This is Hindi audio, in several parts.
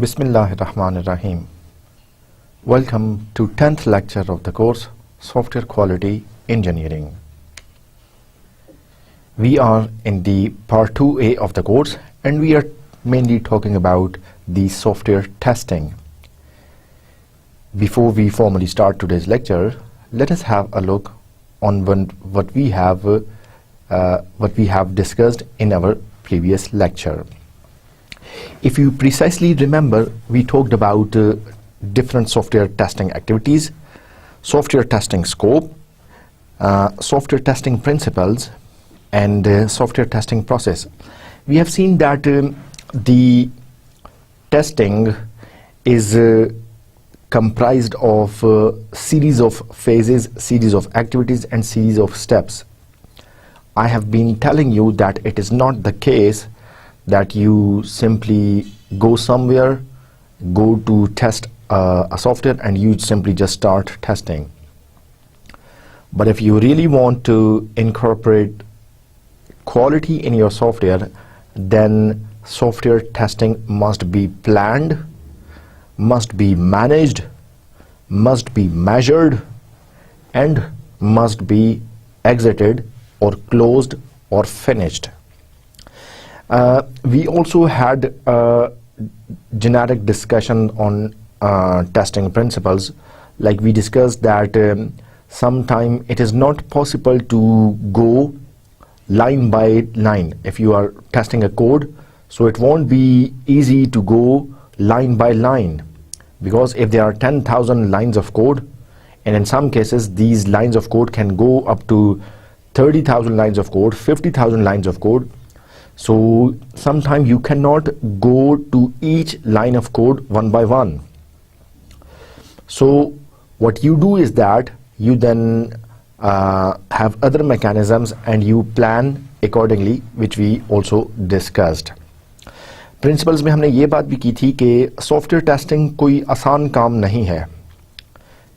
Bismillahirrahmanirrahim. Welcome to 10th lecture of the course Software Quality Engineering. We are in the part 2A of the course and we are mainly talking about the software testing. Before we formally start today's lecture, let us have a look on what we have discussed in our previous lecture. If you precisely remember, we talked about different software testing activities, software testing scope, software testing principles, and software testing process. We have seen that the testing is comprised of series of phases, series of activities, and series of steps. I have been telling you that it is not the case that you simply go somewhere, go to test a software and you simply just start testing. But if you really want to incorporate quality in your software, then software testing must be planned, must be managed, must be measured, and must be exited or closed or finished. We also had a generic discussion on testing principles. Like we discussed that sometime it is not possible to go line by line if you are testing a code, so it won't be easy to go line by line, because if there are 10,000 lines of code, and in some cases these lines of code can go up to 30,000 lines of code, 50,000 lines of code. So sometimes you cannot go to each line of code one by one. So what you do is that you then have other mechanisms and you plan accordingly, which we also discussed. Principles में हमने ये बात भी की थी कि सॉफ्टवेयर टेस्टिंग कोई आसान काम नहीं है,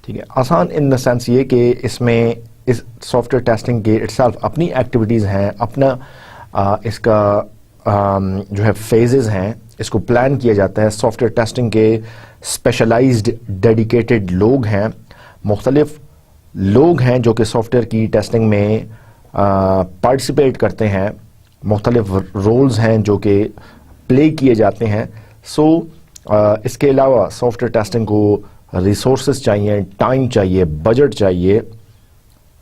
ठीक है. आसान इन द सेंस ये कि इसमें इस सॉफ्टवेयर टेस्टिंग के इटसेल्फ अपनी एक्टिविटीज़ हैं, अपना इसका जो है फेजेस हैं, इसको प्लान किया जाता है. सॉफ्टवेयर टेस्टिंग के स्पेशलाइज्ड डेडिकेटेड लोग हैं, मुख्तलिफ लोग हैं जो कि सॉफ्टवेयर की टेस्टिंग में पार्टिसिपेट करते हैं, मुख्तलिफ रोल्स हैं जो कि प्ले किए जाते हैं. सो इसके अलावा सॉफ्टवेयर टेस्टिंग को रिसोर्सेज चाहिए, टाइम चाहिए, बजट चाहिए.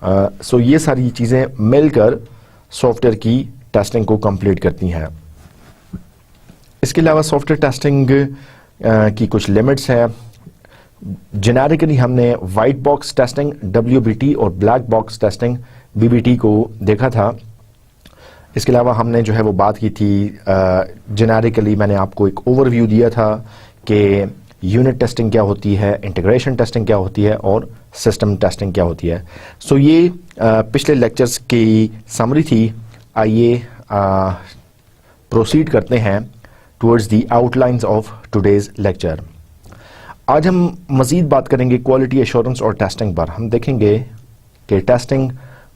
सो ये सारी चीज़ें मिलकर सॉफ्टवेयर की टेस्टिंग को कंप्लीट करती हैं. इसके अलावा सॉफ्टवेयर टेस्टिंग की कुछ लिमिट्स हैं. जेनेरिकली हमने वाइट बॉक्स टेस्टिंग WBT और ब्लैक बॉक्स टेस्टिंग BBT को देखा था. इसके अलावा हमने जो है वो बात की थी, जेनेरिकली मैंने आपको एक ओवरव्यू दिया था कि यूनिट टेस्टिंग क्या होती है, इंटीग्रेशन टेस्टिंग क्या होती है और सिस्टम टेस्टिंग क्या होती है. सो ये पिछले लेक्चर्स की समरी थी. आइए प्रोसीड करते हैं towards the outlines of today's lecture. आज हम मज़ीद बात करेंगे क्वालिटी एश्योरेंस और टेस्टिंग पर. हम देखेंगे कि टेस्टिंग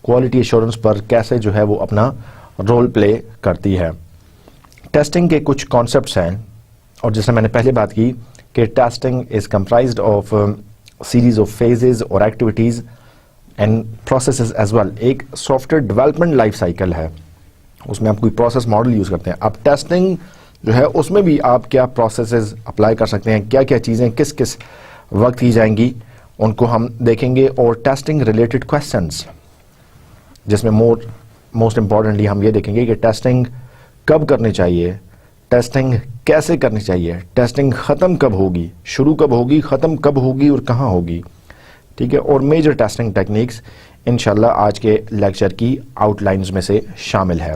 क्वालिटी एश्योरेंस पर कैसे जो है वो अपना रोल प्ले करती है. टेस्टिंग के कुछ कॉन्सेप्ट्स हैं, और जैसे मैंने पहले बात की कि testing is comprised of series of phases और activities and processes as well. एक सॉफ्टवेयर डेवलपमेंट लाइफ साइकिल है, उसमें आप कोई प्रोसेस मॉडल यूज़ करते हैं. अब टेस्टिंग जो है उसमें भी आप क्या प्रोसेसेस अप्लाई कर सकते हैं, क्या क्या चीज़ें किस किस वक्त की जाएंगी, उनको हम देखेंगे. और टेस्टिंग रिलेटेड क्वेश्चंस, जिसमें मोस्ट इम्पॉर्टेंटली हम ये देखेंगे कि टेस्टिंग कब करनी चाहिए, टेस्टिंग कैसे करनी चाहिए, टेस्टिंग ख़त्म कब होगी, शुरू कब होगी, ख़त्म कब होगी और कहाँ होगी, ठीक है. और मेजर टेस्टिंग टेक्निक्स इंशाल्लाह आज के लेक्चर की आउटलाइंस में से शामिल है.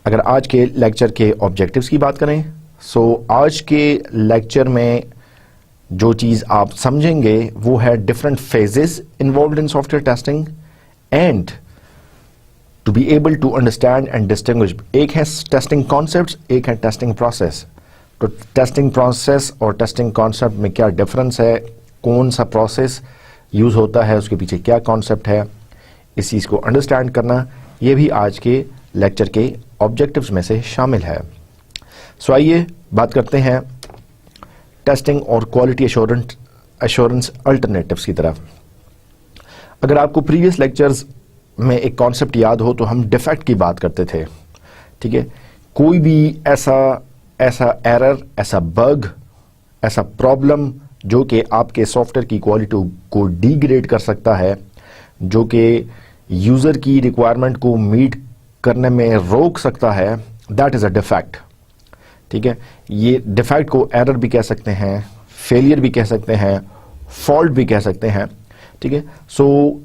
अगर आज के लेक्चर के ऑब्जेक्टिव्स की बात करें, सो आज के लेक्चर में जो चीज़ आप समझेंगे वो है different phases involved in software testing and to be able to understand and distinguish. एक है टेस्टिंग कॉन्सेप्ट्स, एक है टेस्टिंग प्रोसेस. तो टेस्टिंग प्रोसेस और टेस्टिंग कॉन्सेप्ट में क्या डिफरेंस है, कौन सा प्रोसेस यूज़ होता है, उसके पीछे क्या कॉन्सेप्ट है, इस चीज़ को अंडरस्टैंड करना, ये भी आज के लेक्चर के ऑब्जेक्टिव्स में से शामिल है. सो आइए बात करते हैं टेस्टिंग और क्वालिटी एश्योरेंस अल्टरनेटिव्स की तरफ। अगर आपको प्रीवियस लेक्चर्स में एक कॉन्सेप्ट याद हो तो हम डिफेक्ट की बात करते थे, ठीक है। कोई भी ऐसा एरर, ऐसा बग, ऐसा प्रॉब्लम जो कि आपके सॉफ्टवेयर की क्वालिटी को डिग्रेड कर सकता है, जो कि यूजर की रिक्वायरमेंट को मीट करने में रोक सकता है, दैट इज अ डिफेक्ट, ठीक है। ये डिफेक्ट को एरर भी कह सकते हैं, फेलियर भी कह सकते हैं, फॉल्ट भी कह सकते हैं, ठीक है। सो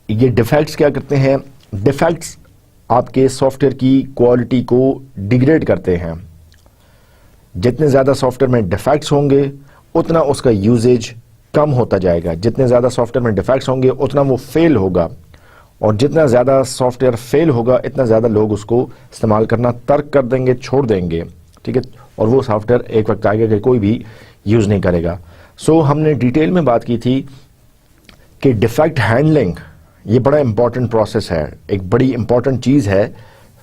ये डिफेक्ट्स क्या करते हैं? डिफेक्ट्स आपके सॉफ्टवेयर की क्वालिटी को डिग्रेड करते हैं। जितने ज्यादा सॉफ्टवेयर में डिफेक्ट्स होंगे उतना उसका यूजेज कम होता जाएगा, जितने ज्यादा सॉफ्टवेयर में डिफेक्ट्स होंगे उतना वो फेल होगा, और जितना ज्यादा सॉफ्टवेयर फेल होगा इतना ज्यादा लोग उसको इस्तेमाल करना तर्क कर देंगे, छोड़ देंगे, ठीक है। और वो सॉफ्टवेयर एक वक्त आएगा कि कोई भी यूज नहीं करेगा। सो हमने डिटेल में बात की थी कि डिफेक्ट हैंडलिंग ये बड़ा इंपॉर्टेंट प्रोसेस है, एक बड़ी इंपॉर्टेंट चीज है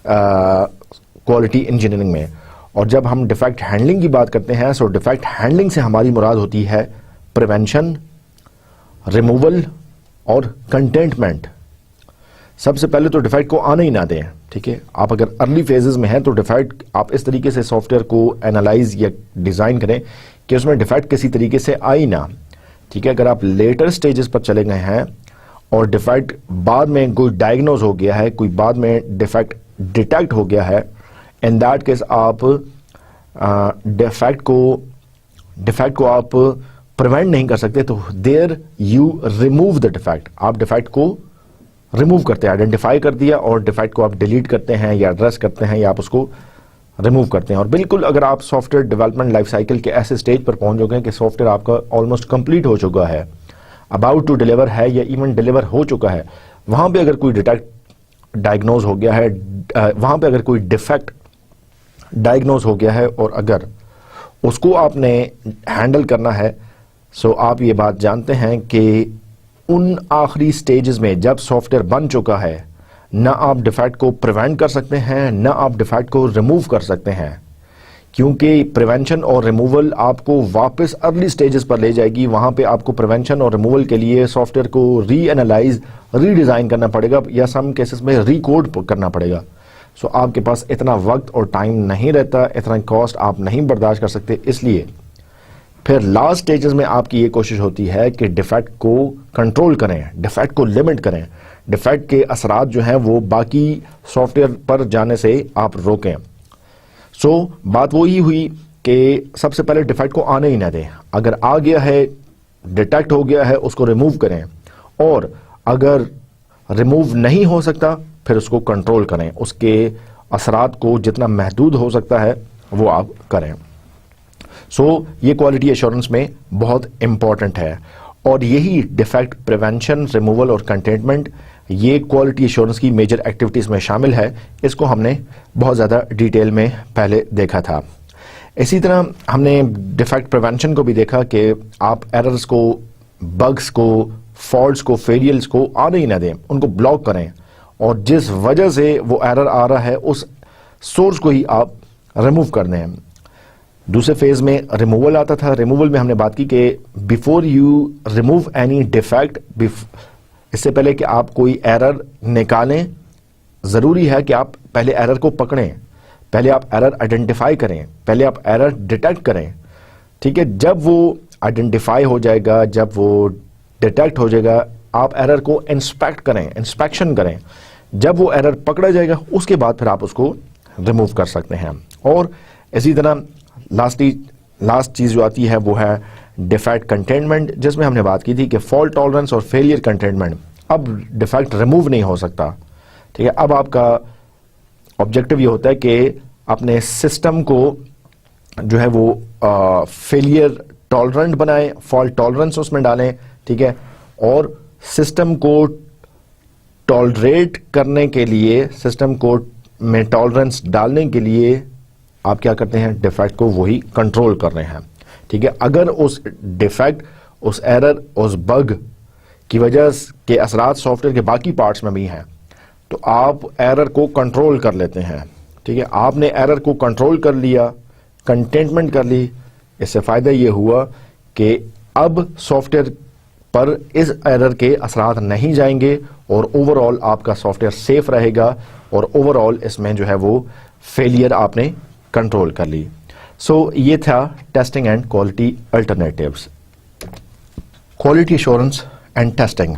क्वालिटी इंजीनियरिंग में। और जब हम डिफेक्ट हैंडलिंग की बात करते हैं, सो डिफेक्ट हैंडलिंग से हमारी मुराद होती है प्रिवेंशन, रिमूवल और कंटेनमेंट। सबसे पहले तो डिफेक्ट को आने ही ना दें, ठीक है। आप अगर अर्ली फेजेस में हैं तो डिफेक्ट आप इस तरीके से सॉफ्टवेयर को एनालाइज या डिजाइन करें कि उसमें डिफेक्ट किसी तरीके से आए ना, ठीक है। अगर आप लेटर स्टेजेस पर चले गए हैं और डिफेक्ट बाद में कोई डायग्नोज हो गया है, कोई बाद में डिफेक्ट डिटेक्ट हो गया है, इन दैट केस आप डिफेक्ट को आप प्रिवेंट नहीं कर सकते, तो there you remove the defect. आप डिफेक्ट को रिमूव करते हैं, आइडेंटिफाई कर दिया और डिफेक्ट को आप डिलीट करते हैं या एड्रेस करते हैं या आप उसको रिमूव करते हैं। और बिल्कुल अगर आप सॉफ्टवेयर डेवलपमेंट लाइफ साइकिल के ऐसे स्टेज पर पहुंच चुके हैं कि सॉफ्टवेयर आपका ऑलमोस्ट कंप्लीट हो चुका है, अबाउट टू डिलीवर है या इवन डिलीवर हो चुका है, वहां पे अगर कोई डायग्नोज हो गया है, वहां पे अगर कोई डिफेक्ट डायग्नोज हो गया है और अगर उसको आपने हैंडल करना है, सो आप ये बात जानते हैं कि उन आखिरी स्टेजेस में जब सॉफ्टवेयर बन चुका है, ना आप डिफेक्ट को प्रिवेंट कर सकते हैं, ना आप डिफेक्ट को रिमूव कर सकते हैं, क्योंकि प्रिवेंशन और रिमूवल आपको वापस अर्ली स्टेजेस पर ले जाएगी। वहां पे आपको प्रिवेंशन और रिमूवल के लिए सॉफ्टवेयर को रीएनालाइज, रीडिजाइन करना पड़ेगा या सम केसेस में रीकोड करना पड़ेगा। सो आपके पास इतना वक्त और टाइम नहीं रहता, इतना कॉस्ट आप नहीं बर्दाश्त कर सकते, इसलिए फिर लास्ट स्टेजेस में आपकी ये कोशिश होती है कि डिफेक्ट को कंट्रोल करें, डिफेक्ट को लिमिट करें, डिफेक्ट के असरात जो हैं वो बाकी सॉफ्टवेयर पर जाने से आप रोकें। सो बात वो ही हुई कि सबसे पहले डिफेक्ट को आने ही ना दें। अगर आ गया है, डिटेक्ट हो गया है, उसको रिमूव करें, और अगर रिमूव नहीं हो सकता फिर उसको कंट्रोल करें, उसके असरात को जितना महदूद हो सकता है वो आप करें। सो ये क्वालिटी एश्योरेंस में बहुत इंपॉर्टेंट है, और यही डिफेक्ट प्रिवेंशन, रिमूवल और कंटेनमेंट ये क्वालिटी एश्योरेंस की मेजर एक्टिविटीज में शामिल है। इसको हमने बहुत ज़्यादा डिटेल में पहले देखा था। इसी तरह हमने डिफेक्ट प्रिवेंशन को भी देखा कि आप एरर्स को, बग्स को, फॉल्ट्स को, फेलियर्स को आने ही ना दें, उनको ब्लॉक करें, और जिस वजह से वो एरर आ रहा है उस सोर्स को ही आप रिमूव कर दें। दूसरे फेज में रिमूवल आता था। रिमूवल में हमने बात की कि before you remove any defect, इससे पहले कि आप कोई एरर निकालें, जरूरी है कि आप पहले एरर को पकड़ें, पहले आप एरर आइडेंटिफाई करें, पहले आप एरर डिटेक्ट करें, ठीक है। जब वो आइडेंटिफाई हो जाएगा, जब वो डिटेक्ट हो जाएगा, आप एरर को इंस्पेक्शन करें। जब वो एरर पकड़ा जाएगा उसके बाद फिर आप उसको रिमूव कर सकते हैं। और इसी तरह लास्ट चीज जो आती है वो है डिफेक्ट कंटेनमेंट, जिसमें हमने बात की थी कि फॉल्ट टॉलरेंस और फेलियर कंटेनमेंट। अब डिफेक्ट रिमूव नहीं हो सकता, ठीक है। अब आपका ऑब्जेक्टिव ये होता है कि अपने सिस्टम को जो है वो फेलियर टॉलरेंट बनाएं, फॉल्ट टॉलरेंस उसमें डालें, ठीक है। और सिस्टम को टॉलरेट करने के लिए, सिस्टम को में टॉलरेंस डालने के लिए आप क्या करते हैं? डिफेक्ट को वही कंट्रोल कर रहे हैं, ठीक है। अगर उस डिफेक्ट, उस एरर, उस बग की वजह के असरात सॉफ्टवेयर के बाकी पार्ट्स में भी हैं, तो आप एरर को कंट्रोल कर लेते हैं, ठीक है। आपने एरर को कंट्रोल कर लिया, कंटेनमेंट कर ली। इससे फ़ायदा ये हुआ कि अब सॉफ्टवेयर पर इस एरर के असरात नहीं जाएंगे और ओवरऑल आपका सॉफ्टवेयर सेफ रहेगा और ओवरऑल इसमें जो है वो फेलियर आपने कंट्रोल कर ली। सो ये था testing and quality alternatives. Quality assurance and testing,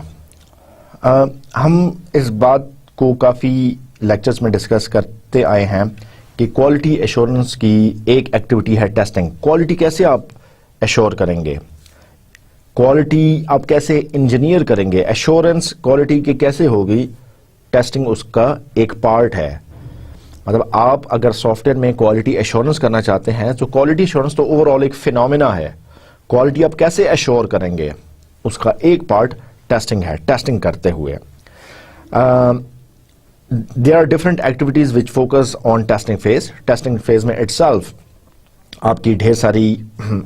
हम इस बात को काफ़ी लेक्चर्स में डिस्कस करते आए हैं कि क्वालिटी एश्योरेंस की एक एक्टिविटी है टेस्टिंग। क्वालिटी कैसे आप एश्योर करेंगे, क्वालिटी आप कैसे इंजीनियर करेंगे, एश्योरेंस क्वालिटी की कैसे होगी, टेस्टिंग उसका एक पार्ट है। मतलब आप अगर सॉफ्टवेयर में क्वालिटी एश्योरेंस करना चाहते हैं तो क्वालिटी एश्योरेंस तो ओवरऑल एक फिनोमिना है, क्वालिटी आप कैसे एश्योर करेंगे उसका एक पार्ट टेस्टिंग है। टेस्टिंग करते हुए there are different activities which focus on testing phase. Testing phase में इटसेल्फ आपकी ढेर सारी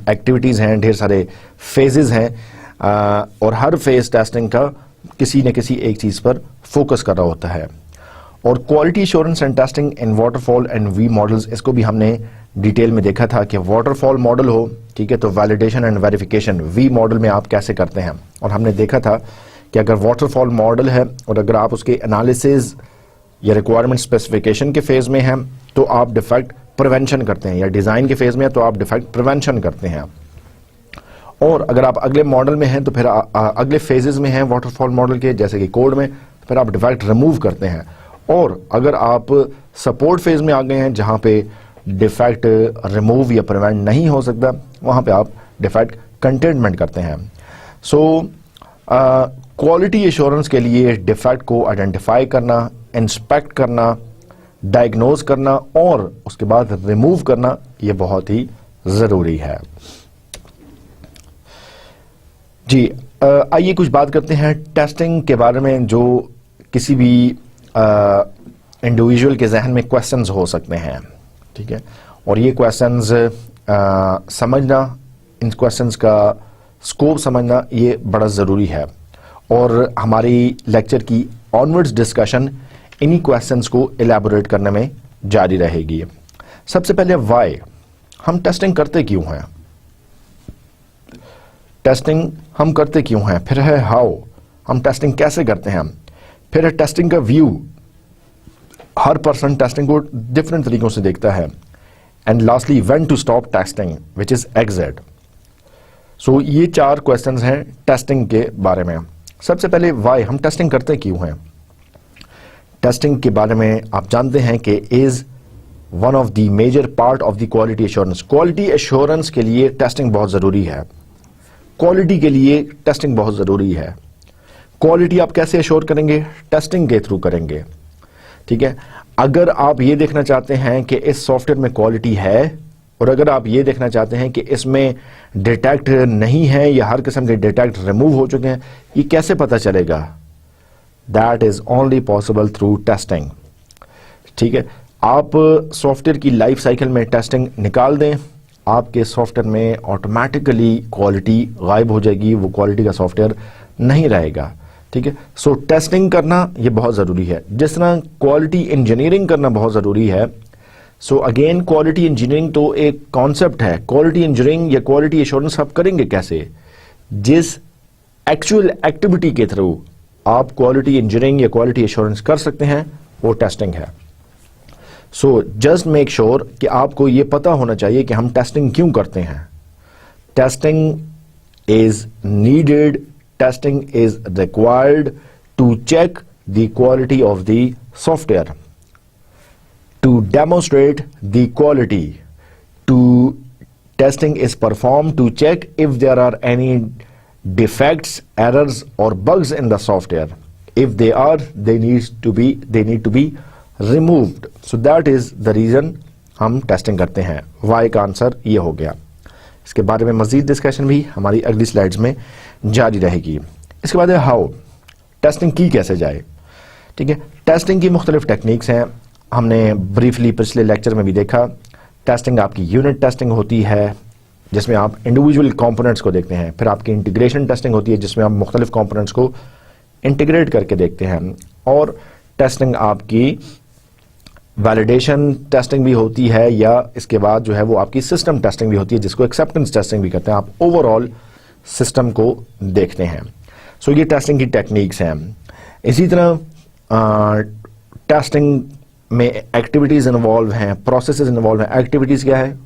एक्टिविटीज हैं, ढेर सारे फेजेस हैं, और हर फेज टेस्टिंग का किसी न किसी एक चीज पर फोकस कर रहा होता है। और quality assurance and testing in waterfall and V models, इसको भी हमने डिटेल में देखा था कि वाटरफॉल मॉडल हो, ठीक है, तो validation and verification V model में आप कैसे करते हैं। और हमने देखा था कि अगर वाटरफॉल मॉडल है और अगर आप उसके एनालिसिस या रिक्वायरमेंट स्पेसिफिकेशन के फेज में हैं तो आप डिफेक्ट प्रिवेंशन करते हैं, या डिजाइन के फेज में है तो आप डिफेक्ट प्रिवेंशन करते हैं। और अगर आप अगले मॉडल में हैं तो फिर अगले फेजेस में हैं वाटरफॉल मॉडल के, जैसे कि कोड में, फिर आप डिफेक्ट रिमूव करते हैं। और अगर आप सपोर्ट फेज में आ गए हैं जहां पे डिफेक्ट रिमूव या प्रिवेंट नहीं हो सकता, वहां पे आप डिफेक्ट कंटेनमेंट करते हैं। सो क्वालिटी एश्योरेंस के लिए डिफेक्ट को आइडेंटिफाई करना, इंस्पेक्ट करना, डायग्नोज करना और उसके बाद रिमूव करना, यह बहुत ही जरूरी है। जी, आइए कुछ बात करते हैं टेस्टिंग के बारे में, जो किसी भी इंडिविजुअल के जहन में क्वेश्चंस हो सकते हैं, ठीक है। और ये क्वेश्चंस समझना, इन क्वेश्चंस का स्कोप समझना, ये बड़ा ज़रूरी है। और हमारी लेक्चर की ऑनवर्ड्स डिस्कशन इन्हीं क्वेश्चंस को एलैबोरेट करने में जारी रहेगी। सबसे पहले वाई, हम टेस्टिंग करते क्यों हैं, टेस्टिंग हम करते क्यों हैं। फिर है हाउ, हम टेस्टिंग कैसे करते हैं। फिर है टेस्टिंग का व्यू, हर पर्सन टेस्टिंग को डिफरेंट तरीकों से देखता है। And lastly when to stop testing which is exit. So ये 4 क्वेश्चंस हैं टेस्टिंग के बारे में। सबसे पहले वाई, हम टेस्टिंग करते क्यों हैं। टेस्टिंग के बारे में आप जानते हैं कि is one of the major part of the quality assurance. Quality assurance के लिए टेस्टिंग बहुत जरूरी है, क्वालिटी के लिए टेस्टिंग बहुत जरूरी है। क्वालिटी आप कैसे एश्योर करेंगे, टेस्टिंग के थ्रू करेंगे, ठीक है। अगर आप ये देखना चाहते हैं कि इस सॉफ्टवेयर में क्वालिटी है, और अगर आप ये देखना चाहते हैं कि इसमें डिटेक्ट नहीं है या हर किस्म के डिटेक्ट रिमूव हो चुके हैं, ये कैसे पता चलेगा। That is only possible through testing, ठीक है। आप सॉफ्टवेयर की लाइफ साइकिल में टेस्टिंग निकाल दें, आपके सॉफ्टवेयर में ऑटोमेटिकली क्वालिटी गायब हो जाएगी, वो क्वालिटी का सॉफ्टवेयर नहीं रहेगा, ठीक है। सो टेस्टिंग करना ये बहुत ज़रूरी है, जिस तरह क्वालिटी इंजीनियरिंग करना बहुत ज़रूरी है। सो अगेन क्वालिटी इंजीनियरिंग तो एक कॉन्सेप्ट है। क्वालिटी इंजीनियरिंग या क्वालिटी एश्योरेंस आप करेंगे कैसे, जिस एक्चुअल एक्टिविटी के थ्रू आप क्वालिटी इंजीनियरिंग या क्वालिटी एश्योरेंस कर सकते हैं वो टेस्टिंग है। सो जस्ट मेक श्योर कि आपको ये पता होना चाहिए कि हम टेस्टिंग क्यों करते हैं। Testing is needed, testing is required to check the quality of the software, to demonstrate the quality. Testing is performed to check if there are any defects, errors or bugs in the software. If they are, they need to be removed. So that is the reason हम टेस्टिंग करते हैं। वाई का आंसर ये हो गया। इसके बारे में मजीद डिस्कशन भी हमारी अगली स्लाइड्स में जारी रहेगी। इसके बाद है हाउ, टेस्टिंग की कैसे जाए, ठीक है। टेस्टिंग की मुख्तलिफ टेक्निक्स हैं, हमने ब्रीफली पिछले लेक्चर में भी देखा। टेस्टिंग आपकी यूनिट टेस्टिंग होती है जिसमें आप इंडिविजुअल कंपोनेंट्स को देखते हैं। फिर आपकी इंटीग्रेशन टेस्टिंग होती है जिसमें आप मुख्तलिफ कंपोनेंट्स को इंटीग्रेट करके देखते हैं। और टेस्टिंग आपकी वैलिडेशन टेस्टिंग भी होती है, या इसके बाद जो है वो आपकी सिस्टम टेस्टिंग भी होती है, जिसको एक्सेप्टेंस टेस्टिंग भी कहते हैं। आप ओवरऑल सिस्टम को देखते हैं। सो ये टेस्टिंग की टेक्निक्स हैं। इसी तरह टेस्टिंग में एक्टिविटीज इन्वॉल्व हैं, प्रोसेसेस इन्वॉल्व हैं। एक्टिविटीज क्या है?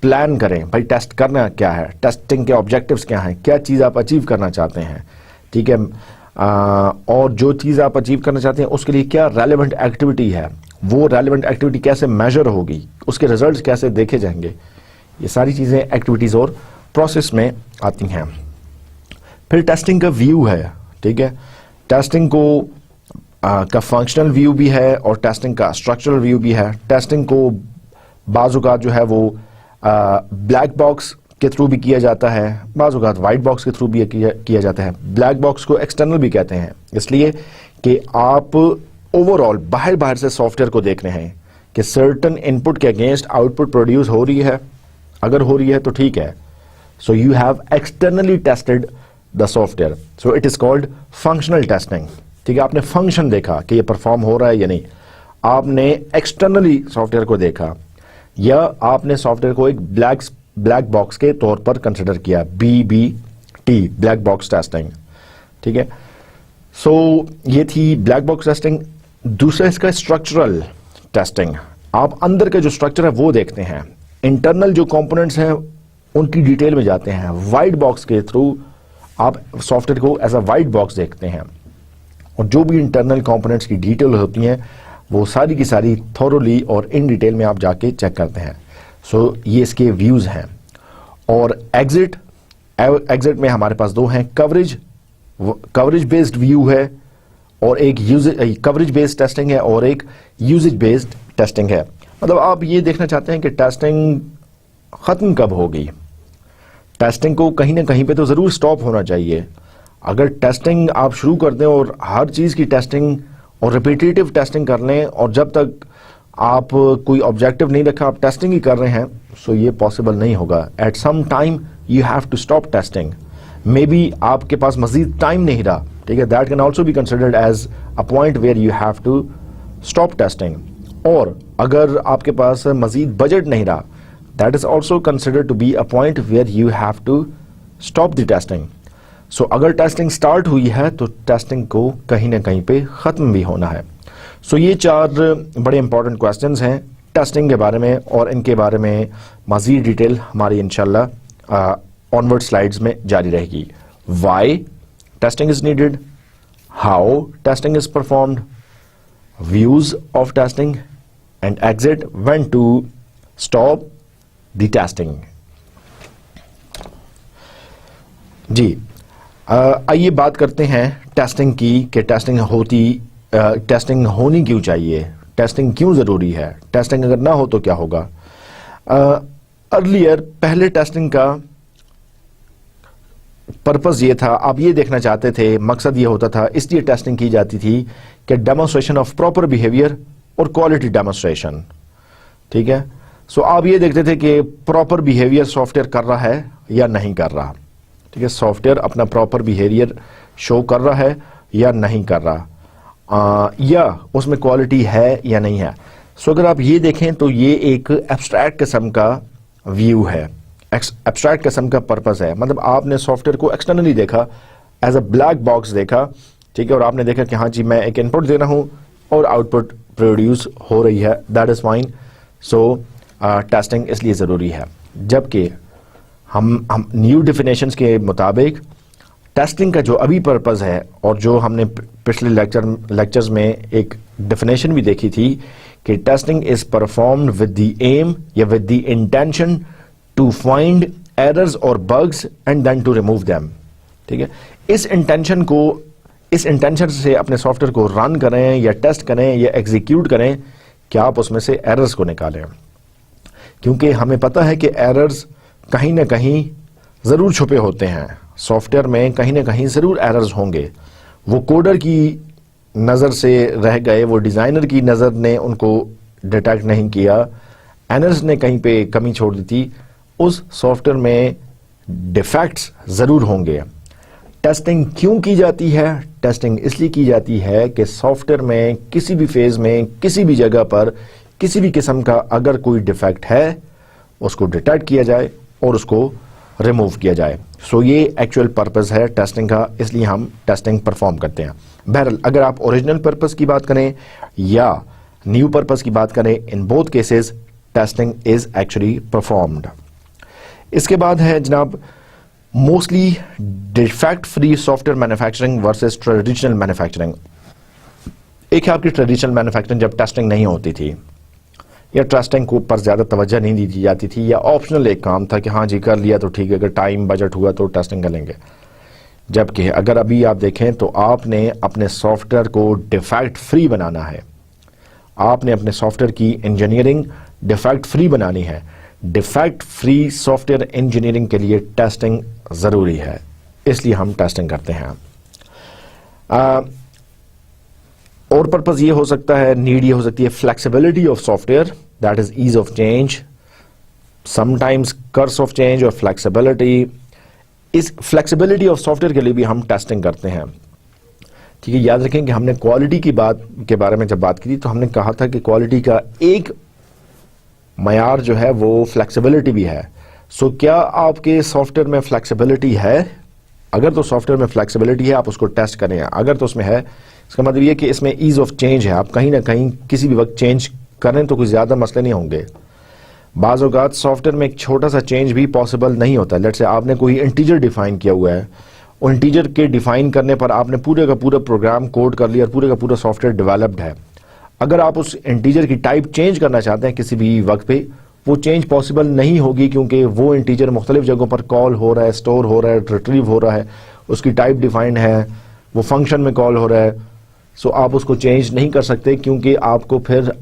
प्लान करें भाई टेस्ट करना क्या है, टेस्टिंग के ऑब्जेक्टिव्स क्या हैं, क्या चीज़ आप अचीव करना चाहते हैं, ठीक है। और जो चीज़ आप अचीव करना चाहते हैं उसके लिए क्या रेलेवेंट एक्टिविटी है, वो रेलेवेंट एक्टिविटी कैसे मेजर होगी, उसके रिजल्ट्स कैसे देखे जाएंगे, ये सारी चीज़ें एक्टिविटीज़ और प्रोसेस में आती हैं। फिर टेस्टिंग का व्यू है, ठीक है। टेस्टिंग को का फंक्शनल व्यू भी है और टेस्टिंग का स्ट्रक्चरल व्यू भी है। टेस्टिंग को बाज़-औक़ात जो है वो ब्लैक बॉक्स के थ्रू भी किया जाता है, बाज़-औक़ात वाइट बॉक्स के थ्रू भी किया जाता है। ब्लैक बॉक्स को एक्सटर्नल भी कहते हैं, इसलिए कि आप ओवरऑल बाहर से सॉफ्टवेयर को देख रहे हैं कि सर्टन इनपुट के अगेंस्ट आउटपुट प्रोड्यूस हो रही है। अगर हो रही है तो ठीक है। So you have externally tested the software, so it is called functional testing, ठीक है। आपने फंक्शन देखा कि ये परफॉर्म हो रहा है या नहीं, आपने एक्सटर्नली सॉफ्टवेयर को देखा, या आपने सॉफ्टवेयर को एक ब्लैक बॉक्स के तौर पर कंसिडर किया, BBT, ब्लैक बॉक्स टेस्टिंग, ठीक है। सो ये थी ब्लैक बॉक्स टेस्टिंग। दूसरा इसका स्ट्रक्चरल टेस्टिंग, आप अंदर का जो स्ट्रक्चर है वो देखते हैं, इंटरनल जो कंपोनेंट्स हैं उनकी डिटेल में जाते हैं। वाइट बॉक्स के थ्रू आप सॉफ्टवेयर को एज अ वाइट बॉक्स देखते हैं, और जो भी इंटरनल कंपोनेंट्स की डिटेल होती हैं वो सारी की सारी थोरोली और इन डिटेल में आप जाके चेक करते हैं। सो ये इसके व्यूज हैं। और एग्जिट में हमारे पास दो हैं, कवरेज बेस्ड व्यू है और एक कवरेज बेस्ड टेस्टिंग है और एक यूजेज बेस्ड टेस्टिंग है। मतलब आप ये देखना चाहते हैं कि टेस्टिंग खत्म कब होगी। टेस्टिंग को कहीं ना कहीं पे तो जरूर स्टॉप होना चाहिए। अगर टेस्टिंग आप शुरू कर दें और हर चीज की टेस्टिंग और रिपीटेटिव टेस्टिंग कर लें, और जब तक आप कोई ऑब्जेक्टिव नहीं रखा आप टेस्टिंग ही कर रहे हैं, सो ये पॉसिबल नहीं होगा। At some time you have to stop testing. Maybe आपके पास मजीद टाइम नहीं रहा, ठीक है, that can also be considered as a point where you have to stop testing. और अगर आपके पास मजीद बजट नहीं रहा, that is also considered to be a point where you have to stop the testing. So अगर टेस्टिंग स्टार्ट हुई है तो टेस्टिंग को कहीं ना कहीं पे खत्म भी होना है। सो ये चार बड़े इंपॉर्टेंट क्वेश्चंस हैं टेस्टिंग के बारे में, और इनके बारे में मजीद डिटेल हमारी इंशाल्लाह ऑनवर्ड स्लाइड्स में जारी रहेगी। Why testing is needed, how testing is performed, views of testing, and exit when to stop the testing. जी, आइए बात करते हैं टेस्टिंग की कि टेस्टिंग होनी क्यों चाहिए, टेस्टिंग क्यों जरूरी है, टेस्टिंग अगर ना हो तो क्या होगा। अर्लियर पहले टेस्टिंग का पर्पस ये था, आप ये देखना चाहते थे, मकसद ये होता था, इसलिए टेस्टिंग की जाती थी कि डेमोन्स्ट्रेशन ऑफ प्रॉपर बिहेवियर और क्वालिटी डेमोन्स्ट्रेशन, ठीक है। सो आप ये देखते थे कि प्रॉपर बिहेवियर सॉफ्टवेयर कर रहा है या नहीं कर रहा, ठीक है, सॉफ्टवेयर अपना प्रॉपर बिहेवियर शो कर रहा है या नहीं कर रहा, या उसमें क्वालिटी है या नहीं है। सो अगर आप ये देखें तो ये एक एब्स्ट्रैक्ट किस्म का व्यू है, एब्स्ट्रैक्ट किस्म का पर्पस है। मतलब आपने सॉफ्टवेयर को एक्सटर्नली देखा, एज अ ब्लैक बॉक्स देखा, ठीक है, और आपने देखा कि हाँ जी मैं एक इनपुट दे रहा हूँ और आउटपुट प्रोड्यूस हो रही है, that is fine. So testing इसलिए ज़रूरी है। जबकि हम न्यू डिफिनेशंस के मुताबिक टेस्टिंग का जो अभी पर्पस है, और जो हमने पिछले लेक्चर्स में एक डेफिनेशन भी देखी थी कि testing is performed with the aim या with the intention to find errors और bugs and then to remove them, ठीक है। इस इंटेंशन से अपने सॉफ्टवेयर को रन करें या टेस्ट करें या एग्जीक्यूट करें कि आप उसमें से एरर्स को निकालें, क्योंकि हमें पता है कि एरर्स कहीं ना कहीं जरूर छुपे होते हैं सॉफ्टवेयर में, कहीं ना कहीं जरूर एरर्स होंगे। वो कोडर की नज़र से रह गए, वो डिज़ाइनर की नज़र ने उनको डिटेक्ट नहीं किया, एरर्स ने कहीं पे कमी छोड़ दी थी, उस सॉफ्टवेयर में डिफेक्ट्स ज़रूर होंगे। टेस्टिंग क्यों की जाती है? टेस्टिंग इसलिए की जाती है कि सॉफ्टवेयर में किसी भी फेज में किसी भी जगह पर किसी भी किस्म का अगर कोई डिफेक्ट है उसको डिटेक्ट किया जाए और उसको रिमूव किया जाए। सो ये एक्चुअल पर्पस है टेस्टिंग का, इसलिए हम टेस्टिंग परफॉर्म करते हैं। बहरहाल अगर आप ओरिजिनल पर्पस की बात करें या न्यू पर्पस की बात करें, in both cases testing is actually performed. इसके बाद है जनाब mostly defect free software manufacturing versus traditional manufacturing. एक है आपकी ट्रेडिशनल मैन्युफैक्चरिंग जब टेस्टिंग नहीं होती थी या टेस्टिंग को पर ज़्यादा तवज्जो नहीं दी जाती थी या ऑप्शनल एक काम था कि हाँ जी कर लिया तो ठीक है, अगर टाइम बजट हुआ तो टेस्टिंग कर लेंगे। जबकि अगर अभी आप देखें तो आपने अपने सॉफ्टवेयर को डिफेक्ट फ्री बनाना है, आपने अपने सॉफ्टवेयर की इंजीनियरिंग डिफेक्ट फ्री बनानी है। डिफेक्ट फ्री सॉफ्टवेयर इंजीनियरिंग के लिए टेस्टिंग ज़रूरी है, इसलिए हम टेस्टिंग करते हैं। और पर्पस ये हो सकता है, नीड ये हो सकती है flexibility of software, that is ease of change, sometimes curse of change और फ्लेक्सिबिलिटी। इस फ्लेक्सिबिलिटी ऑफ सॉफ्टवेयर के लिए भी हम टेस्टिंग करते हैं। ठीक है, याद रखें कि हमने क्वालिटी की बात के बारे में जब बात की थी तो हमने कहा था कि क्वालिटी का एक मयार जो है वो फ्लेक्सिबिलिटी भी है। सो क्या आपके सॉफ्टवेयर में फ्लेक्सिबिलिटी है? अगर तो सॉफ्टवेयर में फ्लेक्सिबिलिटी है आप उसको टेस्ट करें, अगर तो उसमें है इसका मतलब ये कि इसमें ईज ऑफ चेंज है, आप कहीं ना कहीं किसी भी वक्त चेंज करें तो कोई ज़्यादा मसले नहीं होंगे। बाज़ औक़ात सॉफ्टवेयर में एक छोटा सा चेंज भी पॉसिबल नहीं होता। लेट्स से आपने कोई इंटीजर डिफाइन किया हुआ है, और इंटीजर के डिफाइन करने पर आपने पूरे का पूरा प्रोग्राम कोड कर लिया और पूरे का पूरा सॉफ्टवेयर डेवलप्ड है। अगर आप उस इंटीजर की टाइप चेंज करना चाहते हैं किसी भी वक्त पे, वो चेंज पॉसिबल नहीं होगी क्योंकि वो इंटीजर मुख्तलिफ जगहों पर कॉल हो रहा है, स्टोर हो रहा है, रिट्रीव हो रहा है, उसकी टाइप डिफाइंड है, वो फंक्शन में कॉल हो रहा है। सो आप उसको चेंज नहीं कर सकते क्योंकि आपको फिर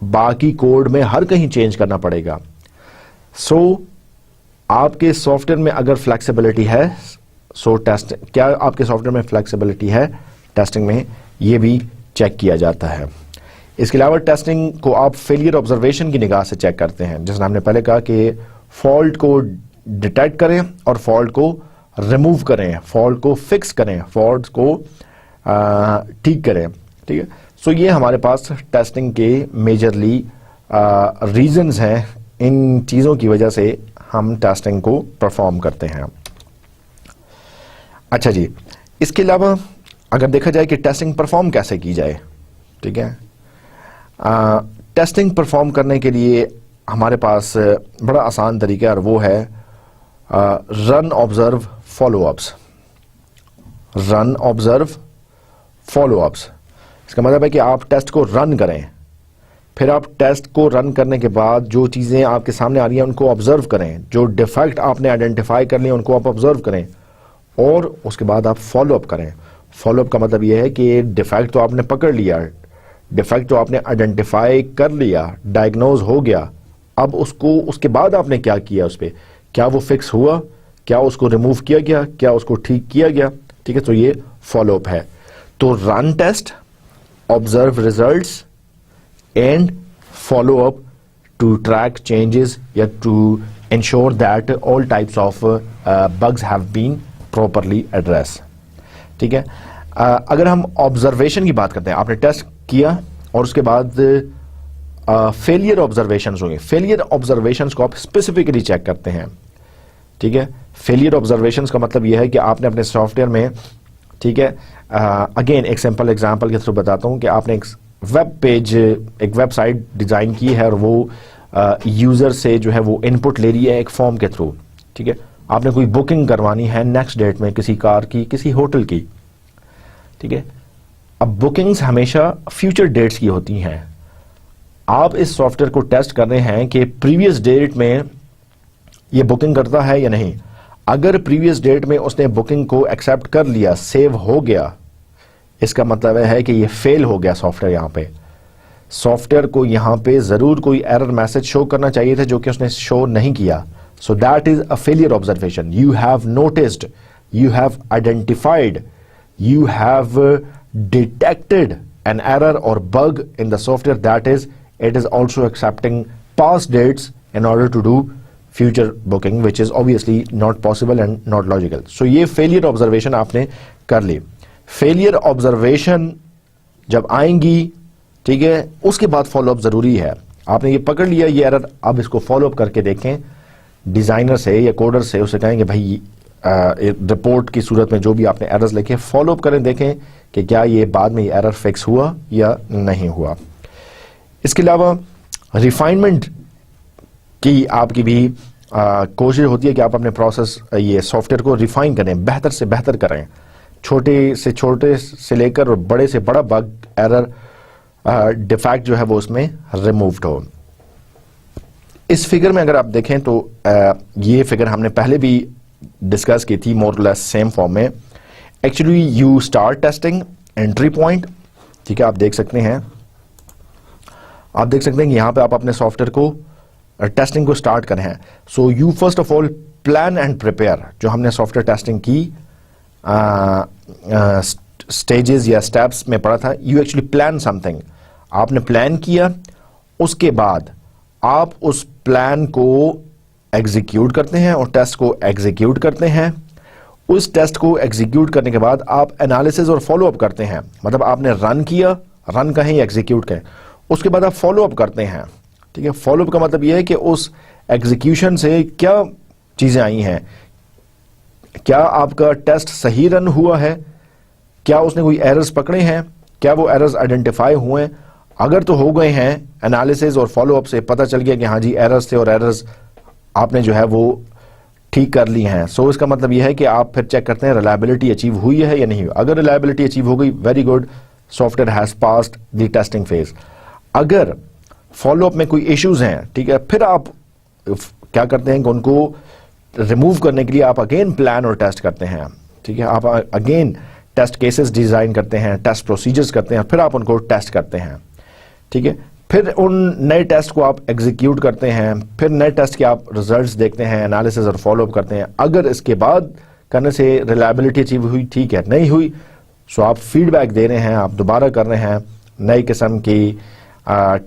बाकी कोड में हर कहीं चेंज करना पड़ेगा। सो आपके सॉफ्टवेयर में अगर फ्लेक्सिबिलिटी है, सो टेस्ट क्या आपके सॉफ्टवेयर में फ्लेक्सिबिलिटी है, टेस्टिंग में ये भी चेक किया जाता है। इसके अलावा टेस्टिंग को आप फेलियर ऑब्जर्वेशन की निगाह से चेक करते हैं, जैसे हमने पहले कहा कि फॉल्ट को डिटेक्ट करें और फॉल्ट को रिमूव करें, फॉल्ट को फिक्स करें, फॉल्ट को ठीक करें। ठीक है, सो ये हमारे पास टेस्टिंग के मेजरली रीजंस हैं, इन चीज़ों की वजह से हम टेस्टिंग को परफॉर्म करते हैं। अच्छा जी, इसके अलावा अगर देखा जाए कि टेस्टिंग परफॉर्म कैसे की जाए, ठीक है, टेस्टिंग परफॉर्म करने के लिए हमारे पास बड़ा आसान तरीका है और वो है run observe follow-ups. Run observe follow-ups इसका मतलब है कि आप टेस्ट को रन करें, फिर आप टेस्ट को रन करने के बाद जो चीज़ें आपके सामने आ रही हैं उनको ऑब्जर्व करें, जो डिफेक्ट आपने आइडेंटिफाई कर लिए उनको आप ऑब्जर्व करें और उसके बाद आप फॉलोअप करें। फॉलोअप का मतलब यह है कि डिफेक्ट तो आपने पकड़ लिया, डिफेक्ट तो आपने आइडेंटिफाई कर लिया, डायग्नोज हो गया, अब उसको उसके बाद आपने क्या किया, उस पर क्या वो फिक्स हुआ, क्या उसको रिमूव किया गया, क्या उसको ठीक किया गया। ठीक है, तो ये फॉलोअप है। तो run test, observe results and follow up to track changes या to ensure that all types of bugs have been properly addressed। ठीक है, अगर हम ऑब्जर्वेशन की बात करते हैं, आपने टेस्ट किया और उसके बाद फेलियर ऑब्जर्वेशंस होंगे। फेलियर ऑब्जर्वेशंस को आप स्पेसिफिकली चेक करते हैं। ठीक है, फेलियर ऑब्जर्वेशंस का मतलब यह है कि आपने अपने सॉफ्टवेयर में, ठीक है, अगेन एक सिंपल एग्जांपल के थ्रू बताता हूं कि आपने एक वेब पेज, एक वेबसाइट डिजाइन की है और वो यूजर से जो है वो इनपुट ले रही है एक फॉर्म के थ्रू। ठीक है, आपने कोई बुकिंग करवानी है नेक्स्ट डेट में किसी कार की, किसी होटल की। ठीक है, अब बुकिंग्स हमेशा फ्यूचर डेट्स की होती हैं। आप इस सॉफ्टवेयर को टेस्ट कर रहे हैं कि प्रीवियस डेट में ये बुकिंग करता है या नहीं। अगर प्रीवियस डेट में उसने बुकिंग को एक्सेप्ट कर लिया, सेव हो गया, इसका मतलब है कि ये फेल हो गया सॉफ्टवेयर। यहां पे सॉफ्टवेयर को यहां पे जरूर कोई एरर मैसेज शो करना चाहिए था जो कि उसने शो नहीं किया। So that is a failure observation. You have noticed, you have identified, you have detected an error or bug in the software, that is it is also accepting past dates in order to do future booking, which is obviously not possible and not logical. So ये failure observation आपने कर ली। फेलियर ऑब्जर्वेशन जब आएंगी, ठीक है, उसके बाद फॉलोअप जरूरी है। आपने ये पकड़ लिया ये एरर, अब इसको फॉलोअप करके देखें डिजाइनर से या कोडर से, उसे कहेंगे भाई रिपोर्ट की सूरत में जो भी आपने एरर्स लिखे फॉलोअप करें, देखें कि क्या ये बाद में ये एरर फिक्स हुआ या नहीं हुआ। इसके अलावा रिफाइनमेंट की आपकी भी कोशिश होती है कि आप अपने प्रोसेस ये सॉफ्टवेयर को रिफाइन करें, बेहतर से बेहतर करें, छोटे से लेकर और बड़े से बड़ा बग एरर डिफेक्ट जो है वो उसमें रिमूव्ड हो। इस फिगर में अगर आप देखें तो ये फिगर हमने पहले भी डिस्कस की थी मोर लेस सेम फॉर्म में। Actually you start testing entry point, ठीक है, आप देख सकते हैं कि यहां पे आप अपने सॉफ्टवेयर को टेस्टिंग को स्टार्ट करें हैं। So you first of all plan and prepare, जो हमने सॉफ्टवेयर टेस्टिंग की स्टेजेस या स्टेप्स में पढ़ा था, यू एक्चुअली प्लान समथिंग, आपने प्लान किया, उसके बाद आप उस प्लान को एग्जीक्यूट करते हैं और टेस्ट को एग्जीक्यूट करते हैं। उस टेस्ट को एग्जीक्यूट करने के बाद आप एनालिसिस और फॉलोअप करते हैं, मतलब आपने रन किया, रन कहें या एग्जीक्यूट कहें, उसके बाद आप फॉलोअप करते हैं, ठीक है। फॉलोअप का मतलब यह है कि उस एग्जीक्यूशन से क्या चीजें आई हैं, क्या आपका टेस्ट सही रन हुआ है, क्या उसने कोई एरर्स पकड़े हैं, क्या वो एरर्स आइडेंटिफाई हुए हैं। अगर तो हो गए हैं, एनालिसिस और फॉलोअप से पता चल गया कि हाँ जी एरर्स थे और एरर्स आपने जो है वो ठीक कर ली हैं, सो इसका मतलब यह है कि आप फिर चेक करते हैं रिलायबिलिटी अचीव हुई है या नहीं हुई। अगर रिलायबिलिटी अचीव हो गई, very good, software has passed the testing phase. अगर फॉलोअप में कोई इश्यूज हैं, ठीक है, फिर आप क्या करते हैं कि उनको रिमूव करने के लिए आप अगेन प्लान और टेस्ट करते हैं, ठीक है, आप अगेन टेस्ट केसेस डिजाइन करते हैं, टेस्ट प्रोसीजर्स करते हैं, फिर आप उनको टेस्ट करते हैं, ठीक है। फिर उन नए टेस्ट को आप एग्जीक्यूट करते हैं, फिर नए टेस्ट के आप रिजल्ट्स देखते हैं, एनालिसिस और फॉलोअप करते हैं। अगर इसके बाद करने से रिलायबिलिटी अचीव हुई, ठीक है, नहीं हुई, सो आप फीडबैक दे रहे हैं, आप दोबारा कर रहे हैं, नई किस्म की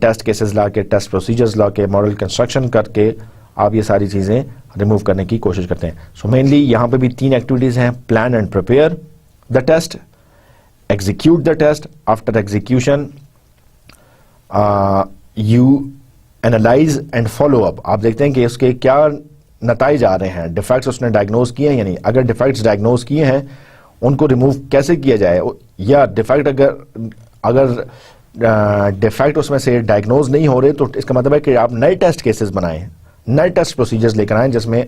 टेस्ट केसेस ला के, टेस्ट प्रोसीजर्स ला के, मॉडल कंस्ट्रक्शन करके आप ये सारी चीजें रिमूव करने की कोशिश करते हैं। सो मेनली यहाँ पे भी 3 एक्टिविटीज हैं, plan and prepare the test, execute the test, after execution you analyse and follow up. आप देखते हैं कि उसके क्या नताइज आ रहे हैं, डिफेक्ट्स उसने डायग्नोज किए हैं या नहीं। अगर डिफेक्ट्स डायग्नोज किए हैं, उनको रिमूव कैसे किया जाए, या डिफेक्ट अगर डिफेक्ट उसमें से डायग्नोज नहीं हो रहे, तो इसका मतलब है कि आप नए टेस्ट केसेस बनाएं, नए टेस्ट प्रोसीजर्स लेकर आएं जिसमें